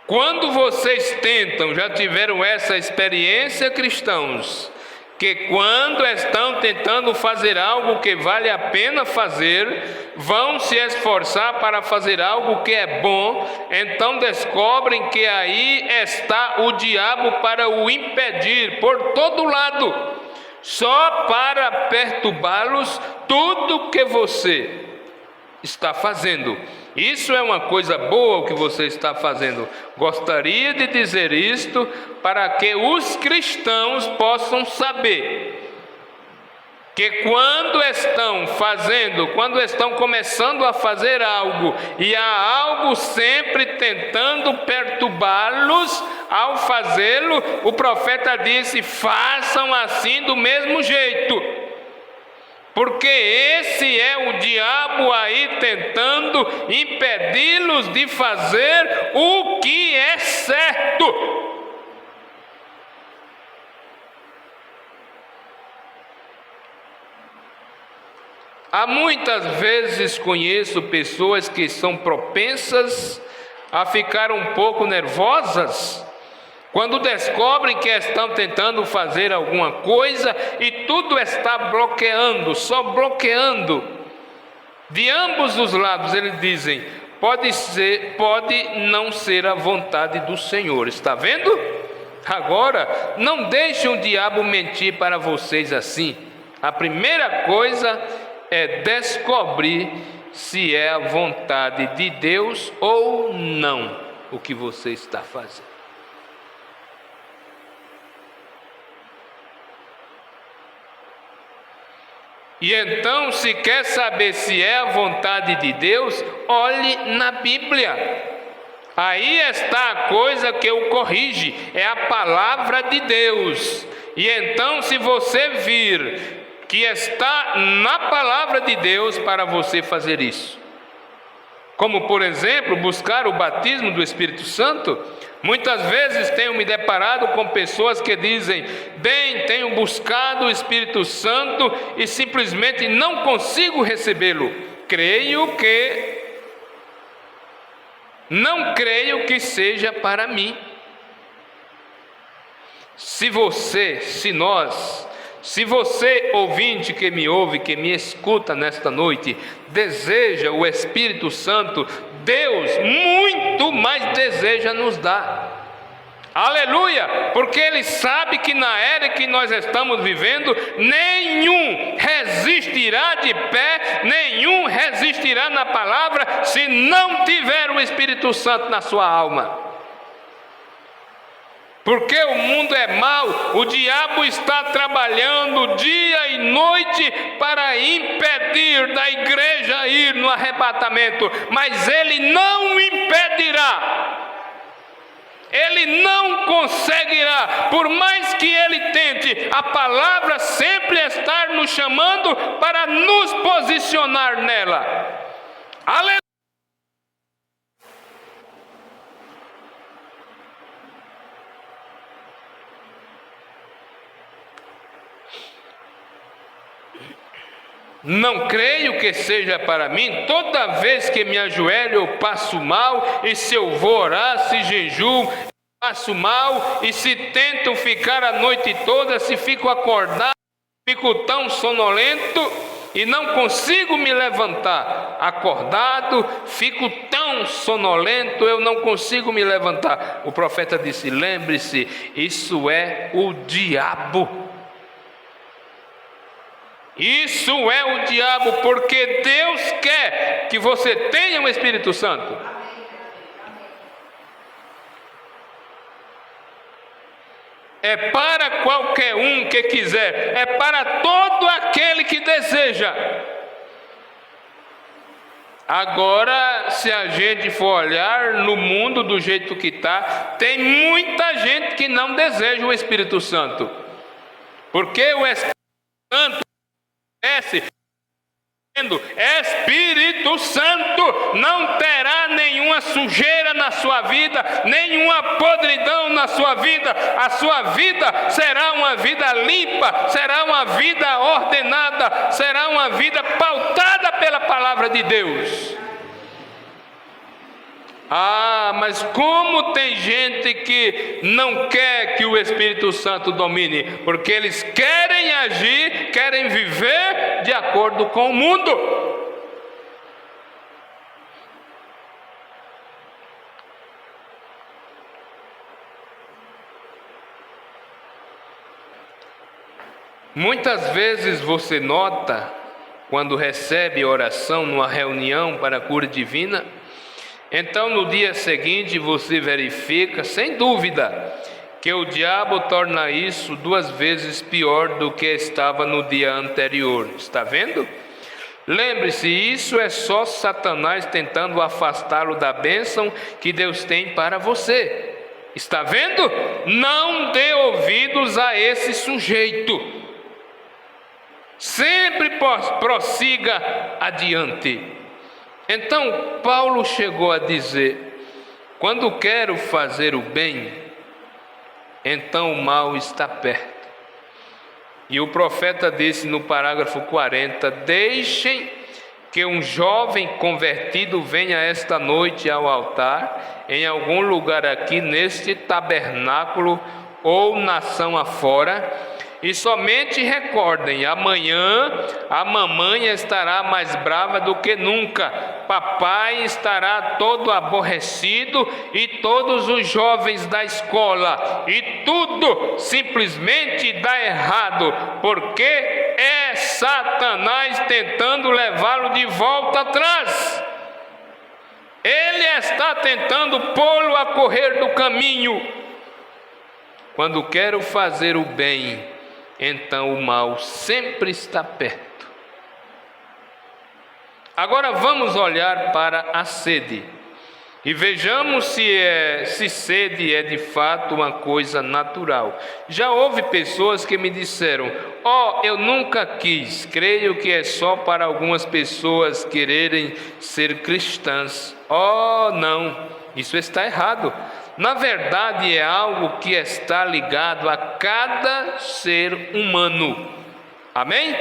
Quando vocês tentam, já tiveram essa experiência, cristãos, que quando estão tentando fazer algo que vale a pena fazer, vão se esforçar para fazer algo que é bom, então descobrem que aí está o diabo para o impedir por todo lado, só para perturbá-los tudo que você está fazendo. Isso é uma coisa boa o que você está fazendo. Gostaria de dizer isto para que os cristãos possam saber que quando estão começando a fazer algo e há algo sempre tentando perturbá-los ao fazê-lo, o profeta disse: façam assim do mesmo jeito. Porque esse é o diabo aí tentando impedi-los de fazer o que é certo. Há muitas vezes conheço pessoas que são propensas a ficar um pouco nervosas quando descobrem que estão tentando fazer alguma coisa e tudo está bloqueando, só bloqueando. De ambos os lados eles dizem: pode não ser a vontade do Senhor. Está vendo? Agora, não deixem o diabo mentir para vocês assim. A primeira coisa é descobrir se é a vontade de Deus ou não o que você está fazendo. E então, se quer saber se é a vontade de Deus, olhe na Bíblia. Aí está a coisa que o corrige, é a palavra de Deus. E então, se você vir que está na palavra de Deus para você fazer isso, como por exemplo, buscar o batismo do Espírito Santo, muitas vezes tenho me deparado com pessoas que dizem: bem, tenho buscado o Espírito Santo e simplesmente não consigo recebê-lo. Não creio que seja para mim. Se você, ouvinte que me ouve, que me escuta nesta noite, deseja o Espírito Santo, Deus muito mais deseja nos dar. Aleluia! Porque ele sabe que na era que nós estamos vivendo, nenhum resistirá de pé, nenhum resistirá na palavra, se não tiver o Espírito Santo na sua alma. Porque o mundo é mau, o diabo está trabalhando dia e noite para impedir da igreja ir no arrebatamento, mas ele não impedirá. Ele não conseguirá, por mais que ele tente, a palavra sempre está nos chamando para nos posicionar nela. Aleluia! Não creio que seja para mim. Toda vez que me ajoelho eu passo mal, e se eu vou orar, se jejuo, passo mal, e se tento ficar a noite toda, se fico acordado, fico tão sonolento e não consigo me levantar. Acordado, fico tão sonolento, eu não consigo me levantar. O profeta disse: lembre-se, isso é o diabo. Isso é o diabo, porque Deus quer que você tenha o Espírito Santo. É para qualquer um que quiser, é para todo aquele que deseja. Agora, se a gente for olhar no mundo do jeito que está, tem muita gente que não deseja o Espírito Santo, porque o Espírito Santo Espírito Santo não terá nenhuma sujeira na sua vida, nenhuma podridão na sua vida. A sua vida será uma vida limpa, será uma vida ordenada, será uma vida pautada pela palavra de Deus. Ah, mas como tem gente que não quer que o Espírito Santo domine, porque eles querem agir, querem viver de acordo com o mundo. Muitas vezes você nota, quando recebe oração numa reunião para a cura divina, então no dia seguinte você verifica, sem dúvida, que o diabo torna isso 2 vezes pior do que estava no dia anterior. Está vendo? Lembre-se, isso é só Satanás tentando afastá-lo da bênção que Deus tem para você. Está vendo? Não dê ouvidos a esse sujeito. Sempre prossiga adiante. Então, Paulo chegou a dizer: quando quero fazer o bem, então o mal está perto. E o profeta disse no parágrafo 40: deixem que um jovem convertido venha esta noite ao altar, em algum lugar aqui neste tabernáculo ou nação afora, e somente recordem: amanhã a mamãe estará mais brava do que nunca, papai estará todo aborrecido e todos os jovens da escola, e tudo simplesmente dá errado, porque é Satanás tentando levá-lo de volta atrás. Ele está tentando pô-lo a correr do caminho. Quando quero fazer o bem, então o mal sempre está perto. Agora vamos olhar para a sede e vejamos se sede é de fato uma coisa natural. Já houve pessoas que me disseram: eu nunca quis. Creio que é só para algumas pessoas quererem ser cristãs. Não, isso está errado. Na verdade, é algo que está ligado a cada ser humano. Amém?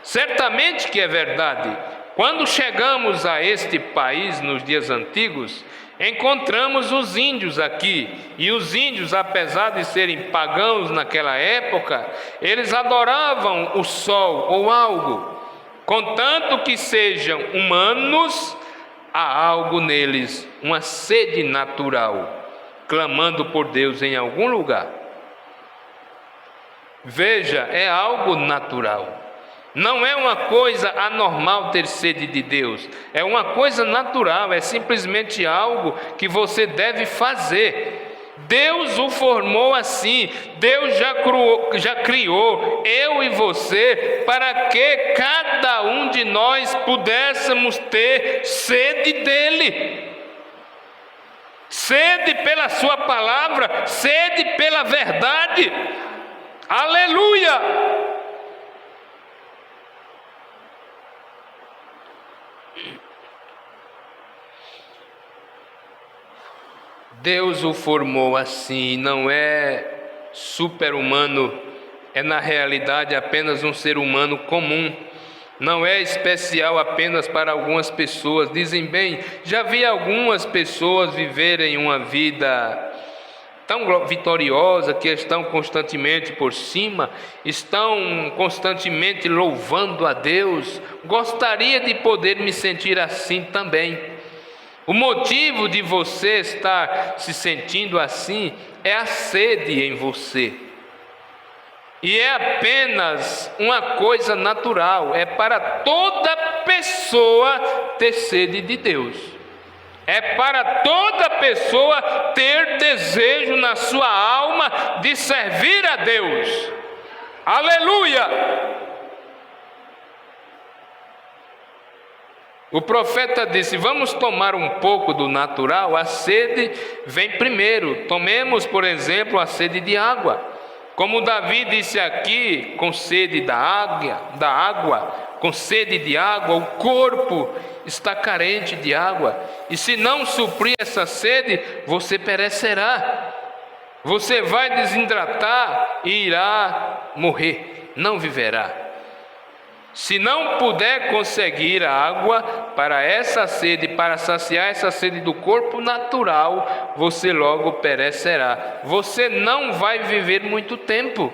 Certamente que é verdade. Quando chegamos a este país nos dias antigos, encontramos os índios aqui. E os índios, apesar de serem pagãos naquela época, eles adoravam o sol ou algo. Contanto que sejam humanos, há algo neles, uma sede natural. clamando por Deus em algum lugar. Veja, é algo natural. Não é uma coisa anormal ter sede de Deus. É uma coisa natural, é simplesmente algo que você deve fazer. Deus o formou assim. Deus já criou eu e você para que cada um de nós pudéssemos ter sede dele. Sede pela sua palavra, sede pela verdade. Aleluia! Deus o formou assim, não é super-humano, é na realidade apenas um ser humano comum. Não é especial apenas para algumas pessoas. Dizem bem, já vi algumas pessoas viverem uma vida tão vitoriosa que estão constantemente por cima, estão constantemente louvando a Deus. Gostaria de poder me sentir assim também. O motivo de você estar se sentindo assim é a sede em você. E é apenas uma coisa natural, é para toda pessoa ter sede de Deus. É para toda pessoa ter desejo na sua alma de servir a Deus. Aleluia! O profeta disse: vamos tomar um pouco do natural, a sede vem primeiro. Tomemos, por exemplo, a sede de água. Como Davi disse aqui, com sede da água, com sede de água, o corpo está carente de água. E se não suprir essa sede, você perecerá. Você vai desidratar e irá morrer, não viverá. Se não puder conseguir a água para essa sede, para saciar essa sede do corpo natural, você logo perecerá. Você não vai viver muito tempo.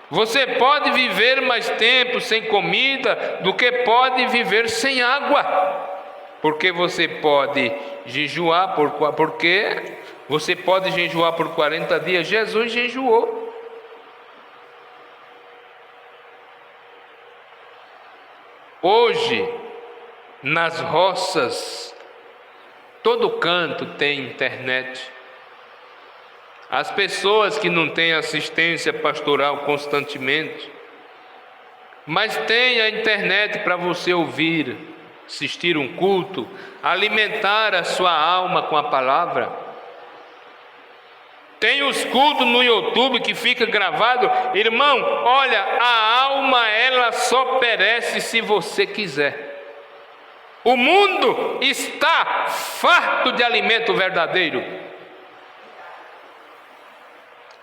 Você pode viver mais tempo sem comida do que pode viver sem água. Porque você pode jejuar por 40 dias. Jesus jejuou. Hoje, nas roças, todo canto tem internet. As pessoas que não têm assistência pastoral constantemente, mas tem a internet para você ouvir, assistir um culto, alimentar a sua alma com a palavra. Tem os cultos no YouTube que fica gravado. Irmão, olha, a alma ela só perece se você quiser. O mundo está farto de alimento verdadeiro.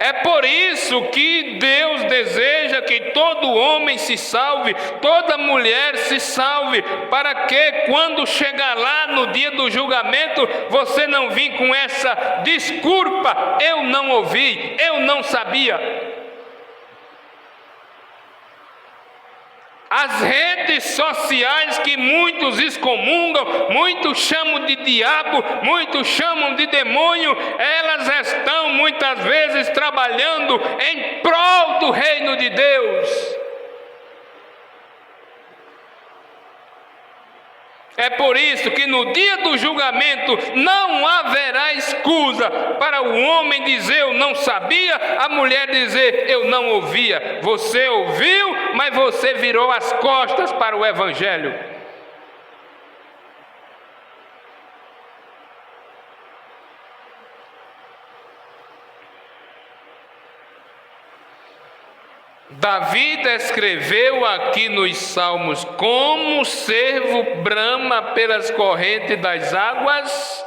É por isso que Deus deseja que todo homem se salve, toda mulher se salve, para que quando chegar lá no dia do julgamento, você não venha com essa desculpa: eu não ouvi, eu não sabia. As redes sociais que muitos excomungam, muitos chamam de diabo, muitos chamam de demônio, elas estão muitas vezes trabalhando em prol do reino de Deus. É por isso que no dia do julgamento não haverá escusa para o homem dizer eu não sabia, a mulher dizer eu não ouvia. Você ouviu, mas você virou as costas para o evangelho. Davi descreveu aqui nos Salmos como o servo brama pelas correntes das águas,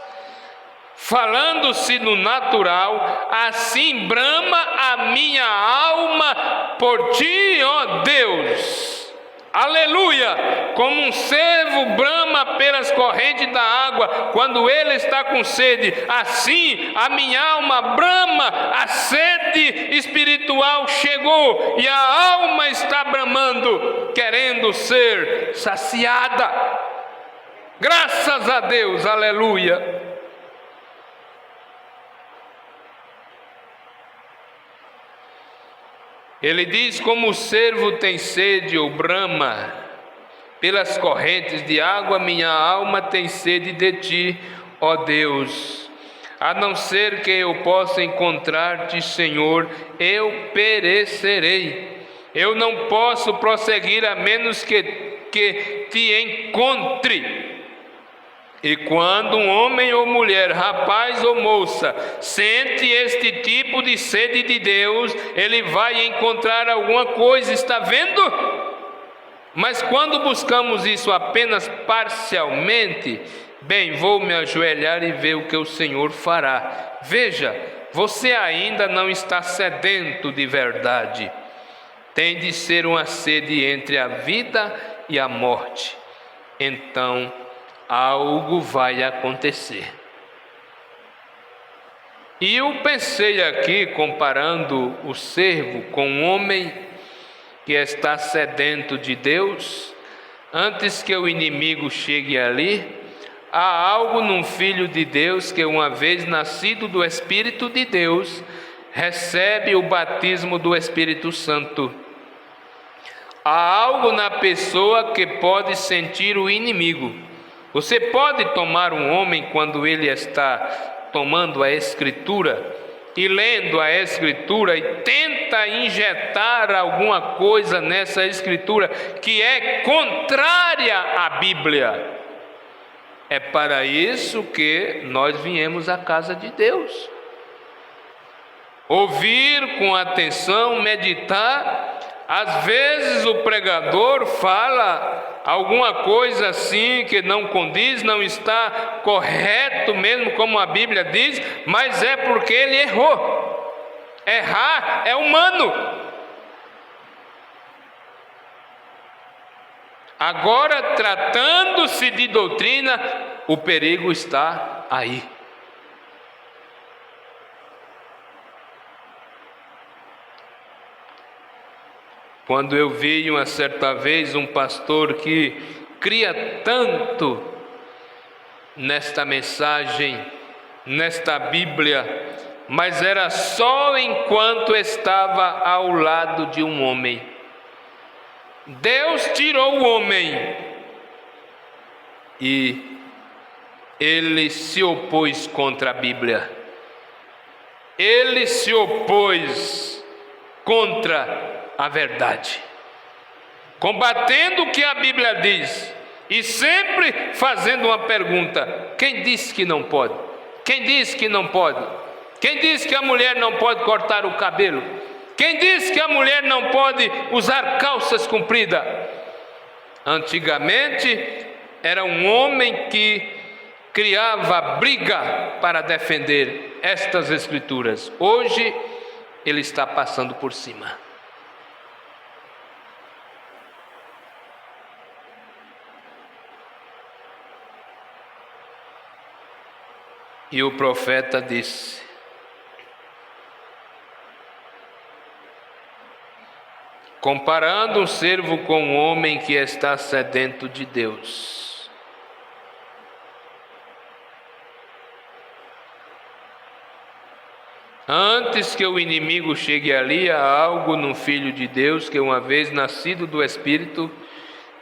falando-se no natural, assim brama a minha alma por ti, ó Deus. Aleluia! Como um servo brama pelas correntes da água, quando ele está com sede, assim a minha alma brama, a sede espiritual chegou e a alma está bramando, querendo ser saciada. Graças a Deus, aleluia! Ele diz: como o cervo tem sede ou brama pelas correntes de água, minha alma tem sede de ti, ó Deus. A não ser que eu possa encontrar-te, Senhor, eu perecerei. Eu não posso prosseguir a menos que te encontre. E quando um homem ou mulher, rapaz ou moça, sente este tipo de sede de Deus, ele vai encontrar alguma coisa, está vendo? Mas quando buscamos isso apenas parcialmente, bem, vou me ajoelhar e ver o que o Senhor fará. Veja, você ainda não está sedento de verdade. Tem de ser uma sede entre a vida e a morte. Então, algo vai acontecer. E eu pensei aqui, comparando o servo com um homem que está sedento de Deus, antes que o inimigo chegue ali, há algo num filho de Deus que, uma vez nascido do Espírito de Deus, recebe o batismo do Espírito Santo. Há algo na pessoa que pode sentir o inimigo. Você pode tomar um homem quando ele está tomando a Escritura e lendo a Escritura e tenta injetar alguma coisa nessa Escritura que é contrária à Bíblia. É para isso que nós viemos à casa de Deus. Ouvir com atenção, meditar. Às vezes o pregador fala alguma coisa assim que não condiz, não está correto mesmo como a Bíblia diz, mas é porque ele errou. Errar é humano. Agora, tratando-se de doutrina, o perigo está aí. Quando eu vi uma certa vez um pastor que cria tanto nesta mensagem, nesta Bíblia, mas era só enquanto estava ao lado de um homem. Deus tirou o homem e ele se opôs contra a Bíblia. Ele se opôs contra a verdade, combatendo o que a Bíblia diz e sempre fazendo uma pergunta: quem disse que não pode? Quem disse que não pode? Quem disse que a mulher não pode cortar o cabelo? Quem disse que a mulher não pode usar calças compridas? Antigamente era um homem que criava briga para defender estas Escrituras. Hoje ele está passando por cima. E o profeta disse: comparando um servo com um homem que está sedento de Deus. Antes que o inimigo chegue ali, há algo no Filho de Deus que, uma vez nascido do Espírito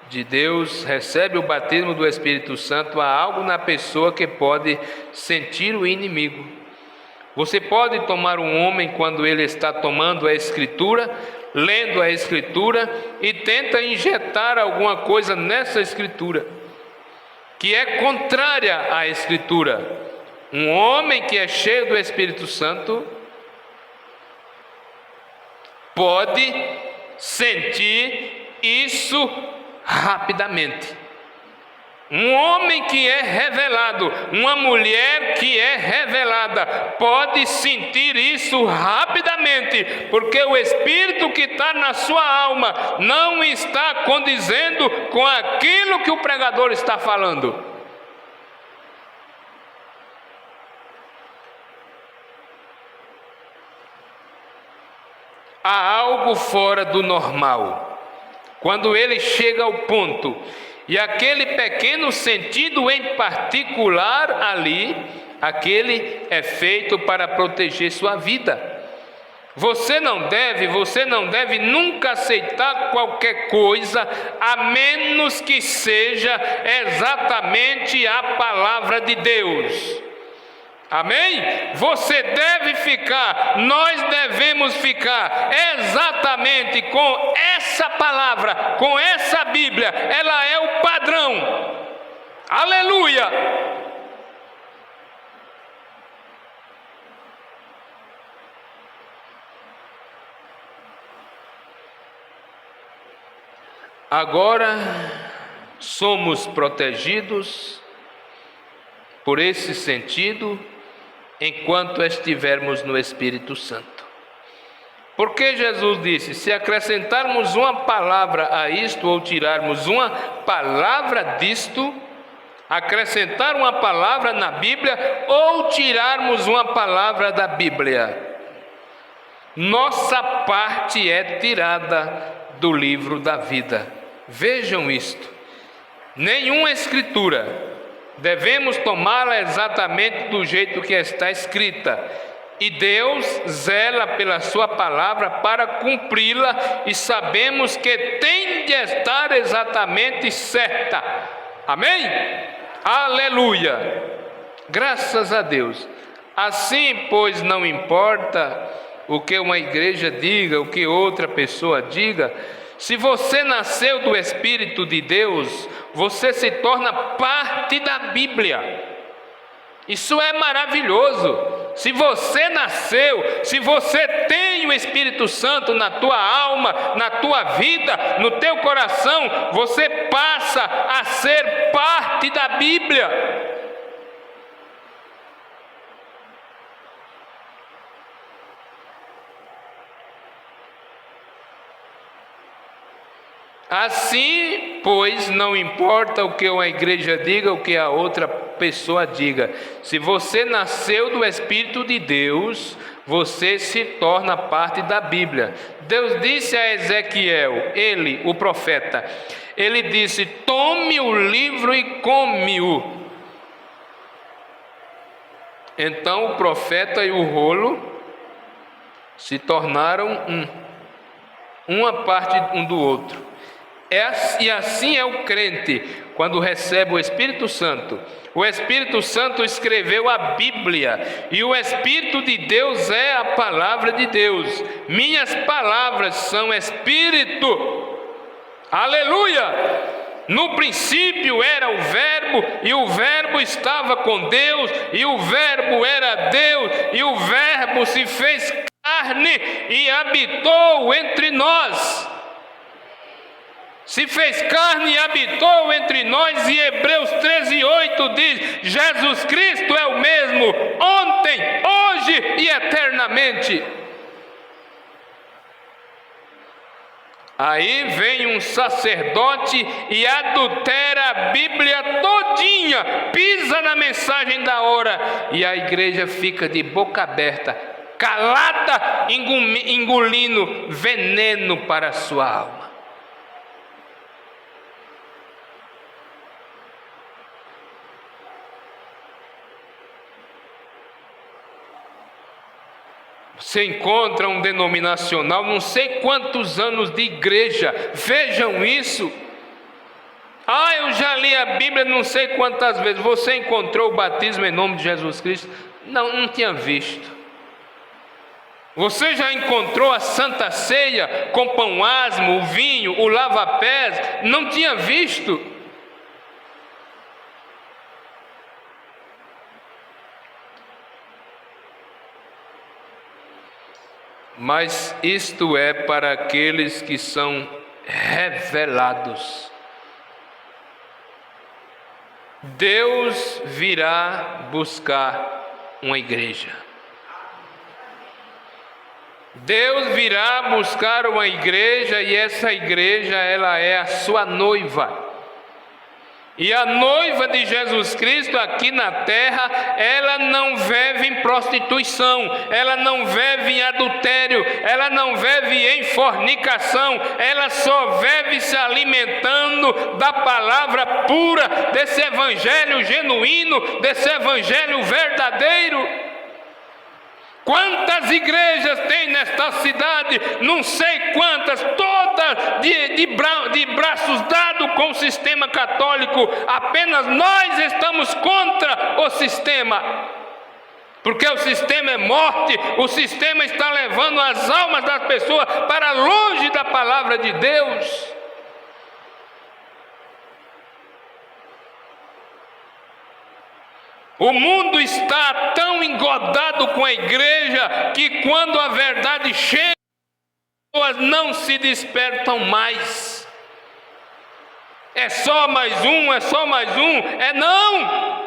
de Deus, recebe o batismo do Espírito Santo. Há algo na pessoa que pode sentir o inimigo. Você pode tomar um homem quando ele está tomando a Escritura, lendo a Escritura e tenta injetar alguma coisa nessa Escritura que é contrária à Escritura. Um homem que é cheio do Espírito Santo pode sentir isso rapidamente. Um homem que é revelado, uma mulher que é revelada, pode sentir isso rapidamente, porque o Espírito que está na sua alma não está condizendo com aquilo que o pregador está falando. Há algo fora do normal. Quando ele chega ao ponto, e aquele pequeno sentido em particular ali, aquele é feito para proteger sua vida. Você não deve nunca aceitar qualquer coisa, a menos que seja exatamente a palavra de Deus. Amém? Você deve ficar, nós devemos ficar exatamente com essa palavra, com essa Bíblia. Ela é o padrão. Aleluia! Agora somos protegidos por esse sentido enquanto estivermos no Espírito Santo. Porque Jesus disse: se acrescentarmos uma palavra a isto ou tirarmos uma palavra disto, acrescentar uma palavra na Bíblia ou tirarmos uma palavra da Bíblia, nossa parte é tirada do livro da vida. Vejam isto, nenhuma escritura devemos tomá-la exatamente do jeito que está escrita, e Deus zela pela sua palavra para cumpri-la, e sabemos que tem de estar exatamente certa. Amém? Aleluia! Graças a Deus. Assim, pois, não importa o que uma igreja diga, o que outra pessoa diga, se você nasceu do Espírito de Deus, você se torna parte da Bíblia. Isso é maravilhoso. Se você nasceu, se você tem o Espírito Santo na tua alma, na tua vida, no teu coração, você passa a ser parte da Bíblia. Assim, pois, não importa o que uma igreja diga, o que a outra pessoa diga. Se você nasceu do Espírito de Deus, você se torna parte da Bíblia. Deus disse a Ezequiel, ele, o profeta, ele disse: tome o livro e come-o. Então o profeta e o rolo se tornaram uma parte um do outro. E assim é o crente quando recebe o Espírito Santo. O Espírito Santo escreveu a Bíblia, e o Espírito de Deus é a palavra de Deus. Minhas palavras são Espírito. Aleluia! No princípio era o Verbo, e o Verbo estava com Deus, e o Verbo era Deus, e o Verbo se fez carne e habitou entre nós. Se fez carne e habitou entre nós, e Hebreus 13:8 diz: Jesus Cristo é o mesmo, ontem, hoje e eternamente. Aí vem um sacerdote e adultera a Bíblia todinha, pisa na mensagem da hora, e a igreja fica de boca aberta, calada, engolindo veneno para a sua alma. Você encontra um denominacional, não sei quantos anos de igreja, vejam isso. Eu já li a Bíblia não sei quantas vezes. Você encontrou o batismo em nome de Jesus Cristo? Não tinha visto. Você já encontrou a Santa Ceia com pão asmo, o vinho, o lava-pés? Não tinha visto. Mas isto é para aqueles que são revelados. Deus virá buscar uma igreja. Deus virá buscar uma igreja, e essa igreja, ela é a sua noiva. E a noiva de Jesus Cristo aqui na terra, ela não vive em prostituição, ela não vive em adultério, ela não vive em fornicação, ela só vive se alimentando da palavra pura, desse evangelho genuíno, desse evangelho verdadeiro. Quantas igrejas tem nesta cidade? Não sei quantas, todas de braços dados com o sistema católico. Apenas nós estamos contra o sistema, porque o sistema é morte, o sistema está levando as almas das pessoas para longe da palavra de Deus. O mundo está tão engodado com a igreja que quando a verdade chega, as pessoas não se despertam mais. É só mais um, é só mais um, é não.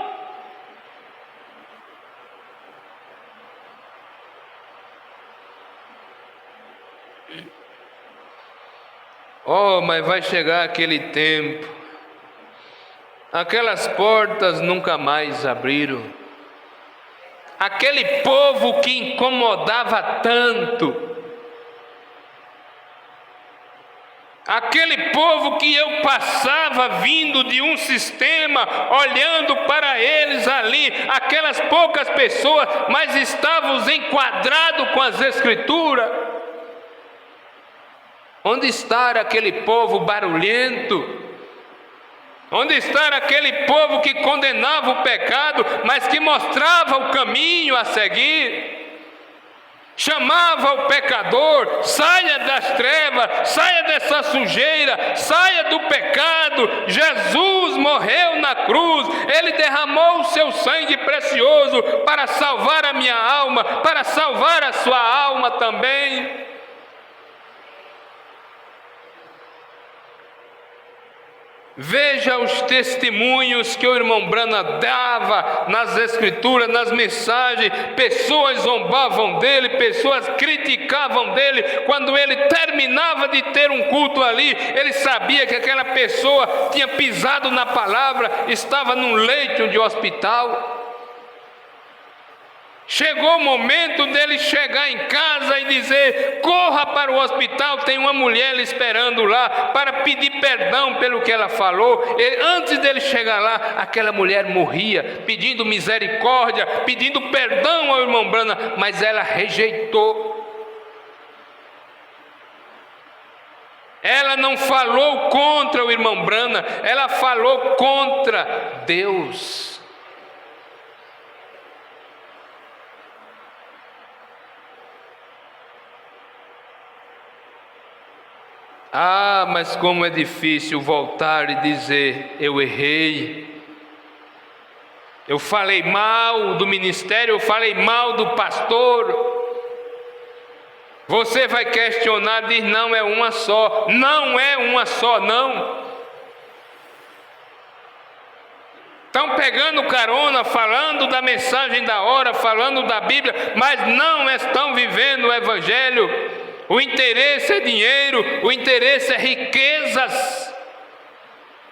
Oh, mas vai chegar aquele tempo, aquelas portas nunca mais abriram. Aquele povo que incomodava tanto, aquele povo que eu passava vindo de um sistema, olhando para eles ali, aquelas poucas pessoas, mas estávamos enquadrados com as Escrituras. Onde está aquele povo barulhento? Onde está aquele povo que condenava o pecado, mas que mostrava o caminho a seguir? Chamava o pecador: saia das trevas, saia dessa sujeira, saia do pecado. Jesus morreu na cruz, Ele derramou o seu sangue precioso para salvar a minha alma, para salvar a sua alma também. Veja os testemunhos que o irmão Branham dava nas Escrituras, nas mensagens. Pessoas zombavam dele, pessoas criticavam dele. Quando ele terminava de ter um culto ali, ele sabia que aquela pessoa tinha pisado na palavra, estava num leito de hospital. Chegou o momento dele chegar em casa e dizer: corra para o hospital, tem uma mulher lhe esperando lá para pedir perdão pelo que ela falou. E antes dele chegar lá, aquela mulher morria, pedindo misericórdia, pedindo perdão ao irmão Branham, mas ela rejeitou. Ela não falou contra o irmão Branham, ela falou contra Deus. Ah, mas como é difícil voltar e dizer: eu errei, eu falei mal do ministério, eu falei mal do pastor. Você vai questionar, diz: não é uma só. Não é uma só, não. Estão pegando carona, falando da mensagem da hora, falando da Bíblia, mas não estão vivendo o Evangelho. O interesse é dinheiro, o interesse é riquezas,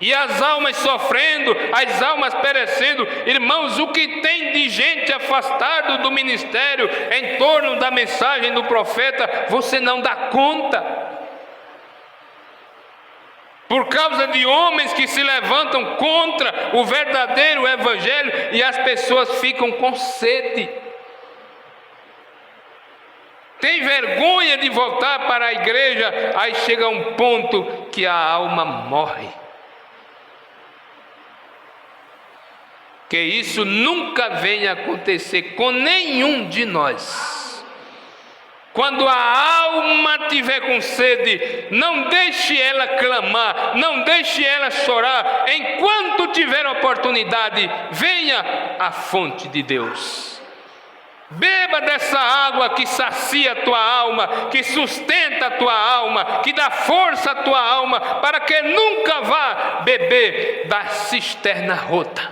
e as almas sofrendo, as almas perecendo. Irmãos, o que tem de gente afastada do ministério em torno da mensagem do profeta, você não dá conta, por causa de homens que se levantam contra o verdadeiro Evangelho, e as pessoas ficam com sede. Tem vergonha de voltar para a igreja, aí chega um ponto que a alma morre. Que isso nunca venha acontecer com nenhum de nós. Quando a alma tiver com sede, não deixe ela clamar, não deixe ela chorar. Enquanto tiver oportunidade, venha à fonte de Deus. Beba dessa água que sacia a tua alma, que sustenta a tua alma, que dá força à tua alma, para que nunca vá beber da cisterna rota.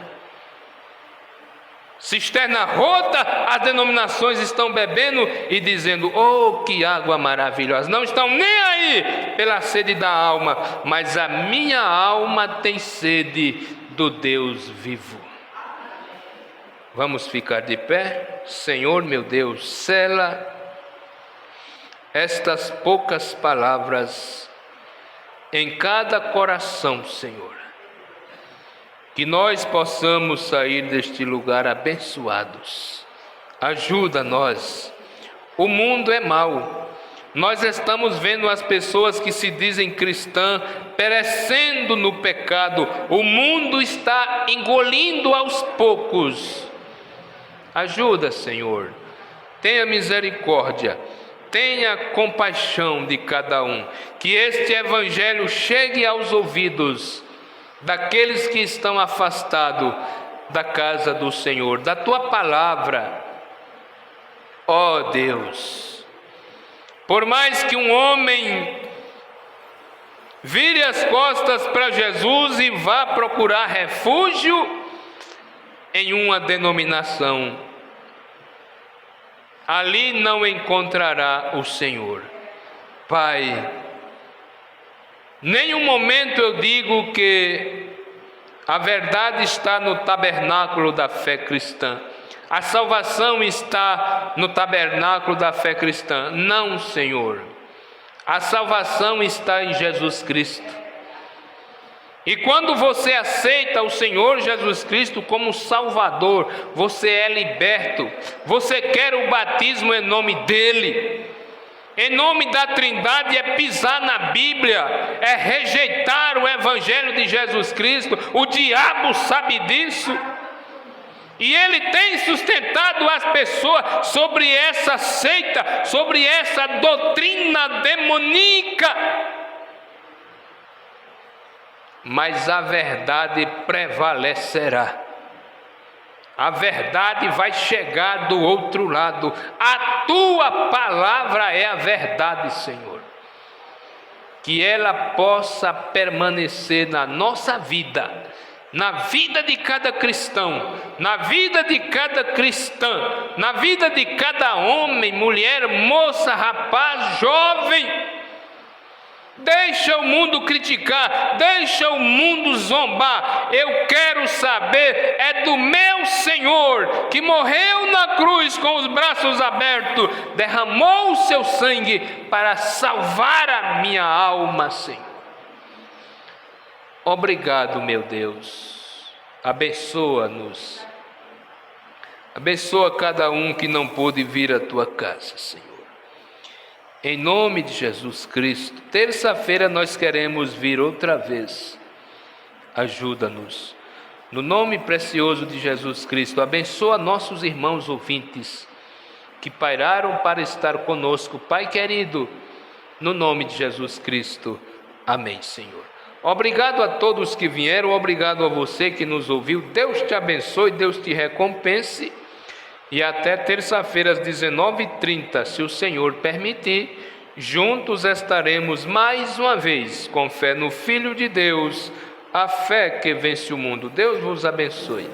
Cisterna rota, as denominações estão bebendo e dizendo: oh, que água maravilhosa. Não estão nem aí pela sede da alma, mas a minha alma tem sede do Deus vivo. Vamos ficar de pé. Senhor meu Deus, sela estas poucas palavras em cada coração, Senhor, que nós possamos sair deste lugar abençoados. Ajuda-nos O mundo é mau. Nós estamos vendo as pessoas que se dizem cristãs perecendo no pecado. O mundo está engolindo aos poucos. Ajuda, Senhor. Tenha misericórdia. Tenha compaixão de cada um. Que este evangelho chegue aos ouvidos daqueles que estão afastados da casa do Senhor, da tua palavra. Ó Deus. Por mais que um homem vire as costas para Jesus e vá procurar refúgio em uma denominação, ali não encontrará o Senhor. Pai, nenhum momento eu digo que a verdade está no tabernáculo da fé cristã. A salvação está no tabernáculo da fé cristã. Não, Senhor. A salvação está em Jesus Cristo. E quando você aceita o Senhor Jesus Cristo como Salvador, você é liberto. Você quer o batismo em nome dEle. Em nome da Trindade é pisar na Bíblia, é rejeitar o Evangelho de Jesus Cristo. O diabo sabe disso. E ele tem sustentado as pessoas sobre essa seita, sobre essa doutrina demoníaca. Mas a verdade prevalecerá. A verdade vai chegar do outro lado. A tua palavra é a verdade, Senhor. Que ela possa permanecer na nossa vida, na vida de cada cristão, na vida de cada cristã, na vida de cada homem, mulher, moça, rapaz, jovem. Deixa o mundo criticar, deixa o mundo zombar. Eu quero saber, é do meu Senhor, que morreu na cruz com os braços abertos, derramou o seu sangue para salvar a minha alma, Senhor. Obrigado, meu Deus. Abençoa-nos. Abençoa cada um que não pôde vir à tua casa, Senhor. Em nome de Jesus Cristo. Terça-feira nós queremos vir outra vez. Ajuda-nos. No nome precioso de Jesus Cristo, abençoa nossos irmãos ouvintes que pairaram para estar conosco. Pai querido, no nome de Jesus Cristo. Amém, Senhor. Obrigado a todos que vieram, obrigado a você que nos ouviu. Deus te abençoe, Deus te recompense. E até terça-feira às 19h30, se o Senhor permitir, juntos estaremos mais uma vez com fé no Filho de Deus, a fé que vence o mundo. Deus vos abençoe.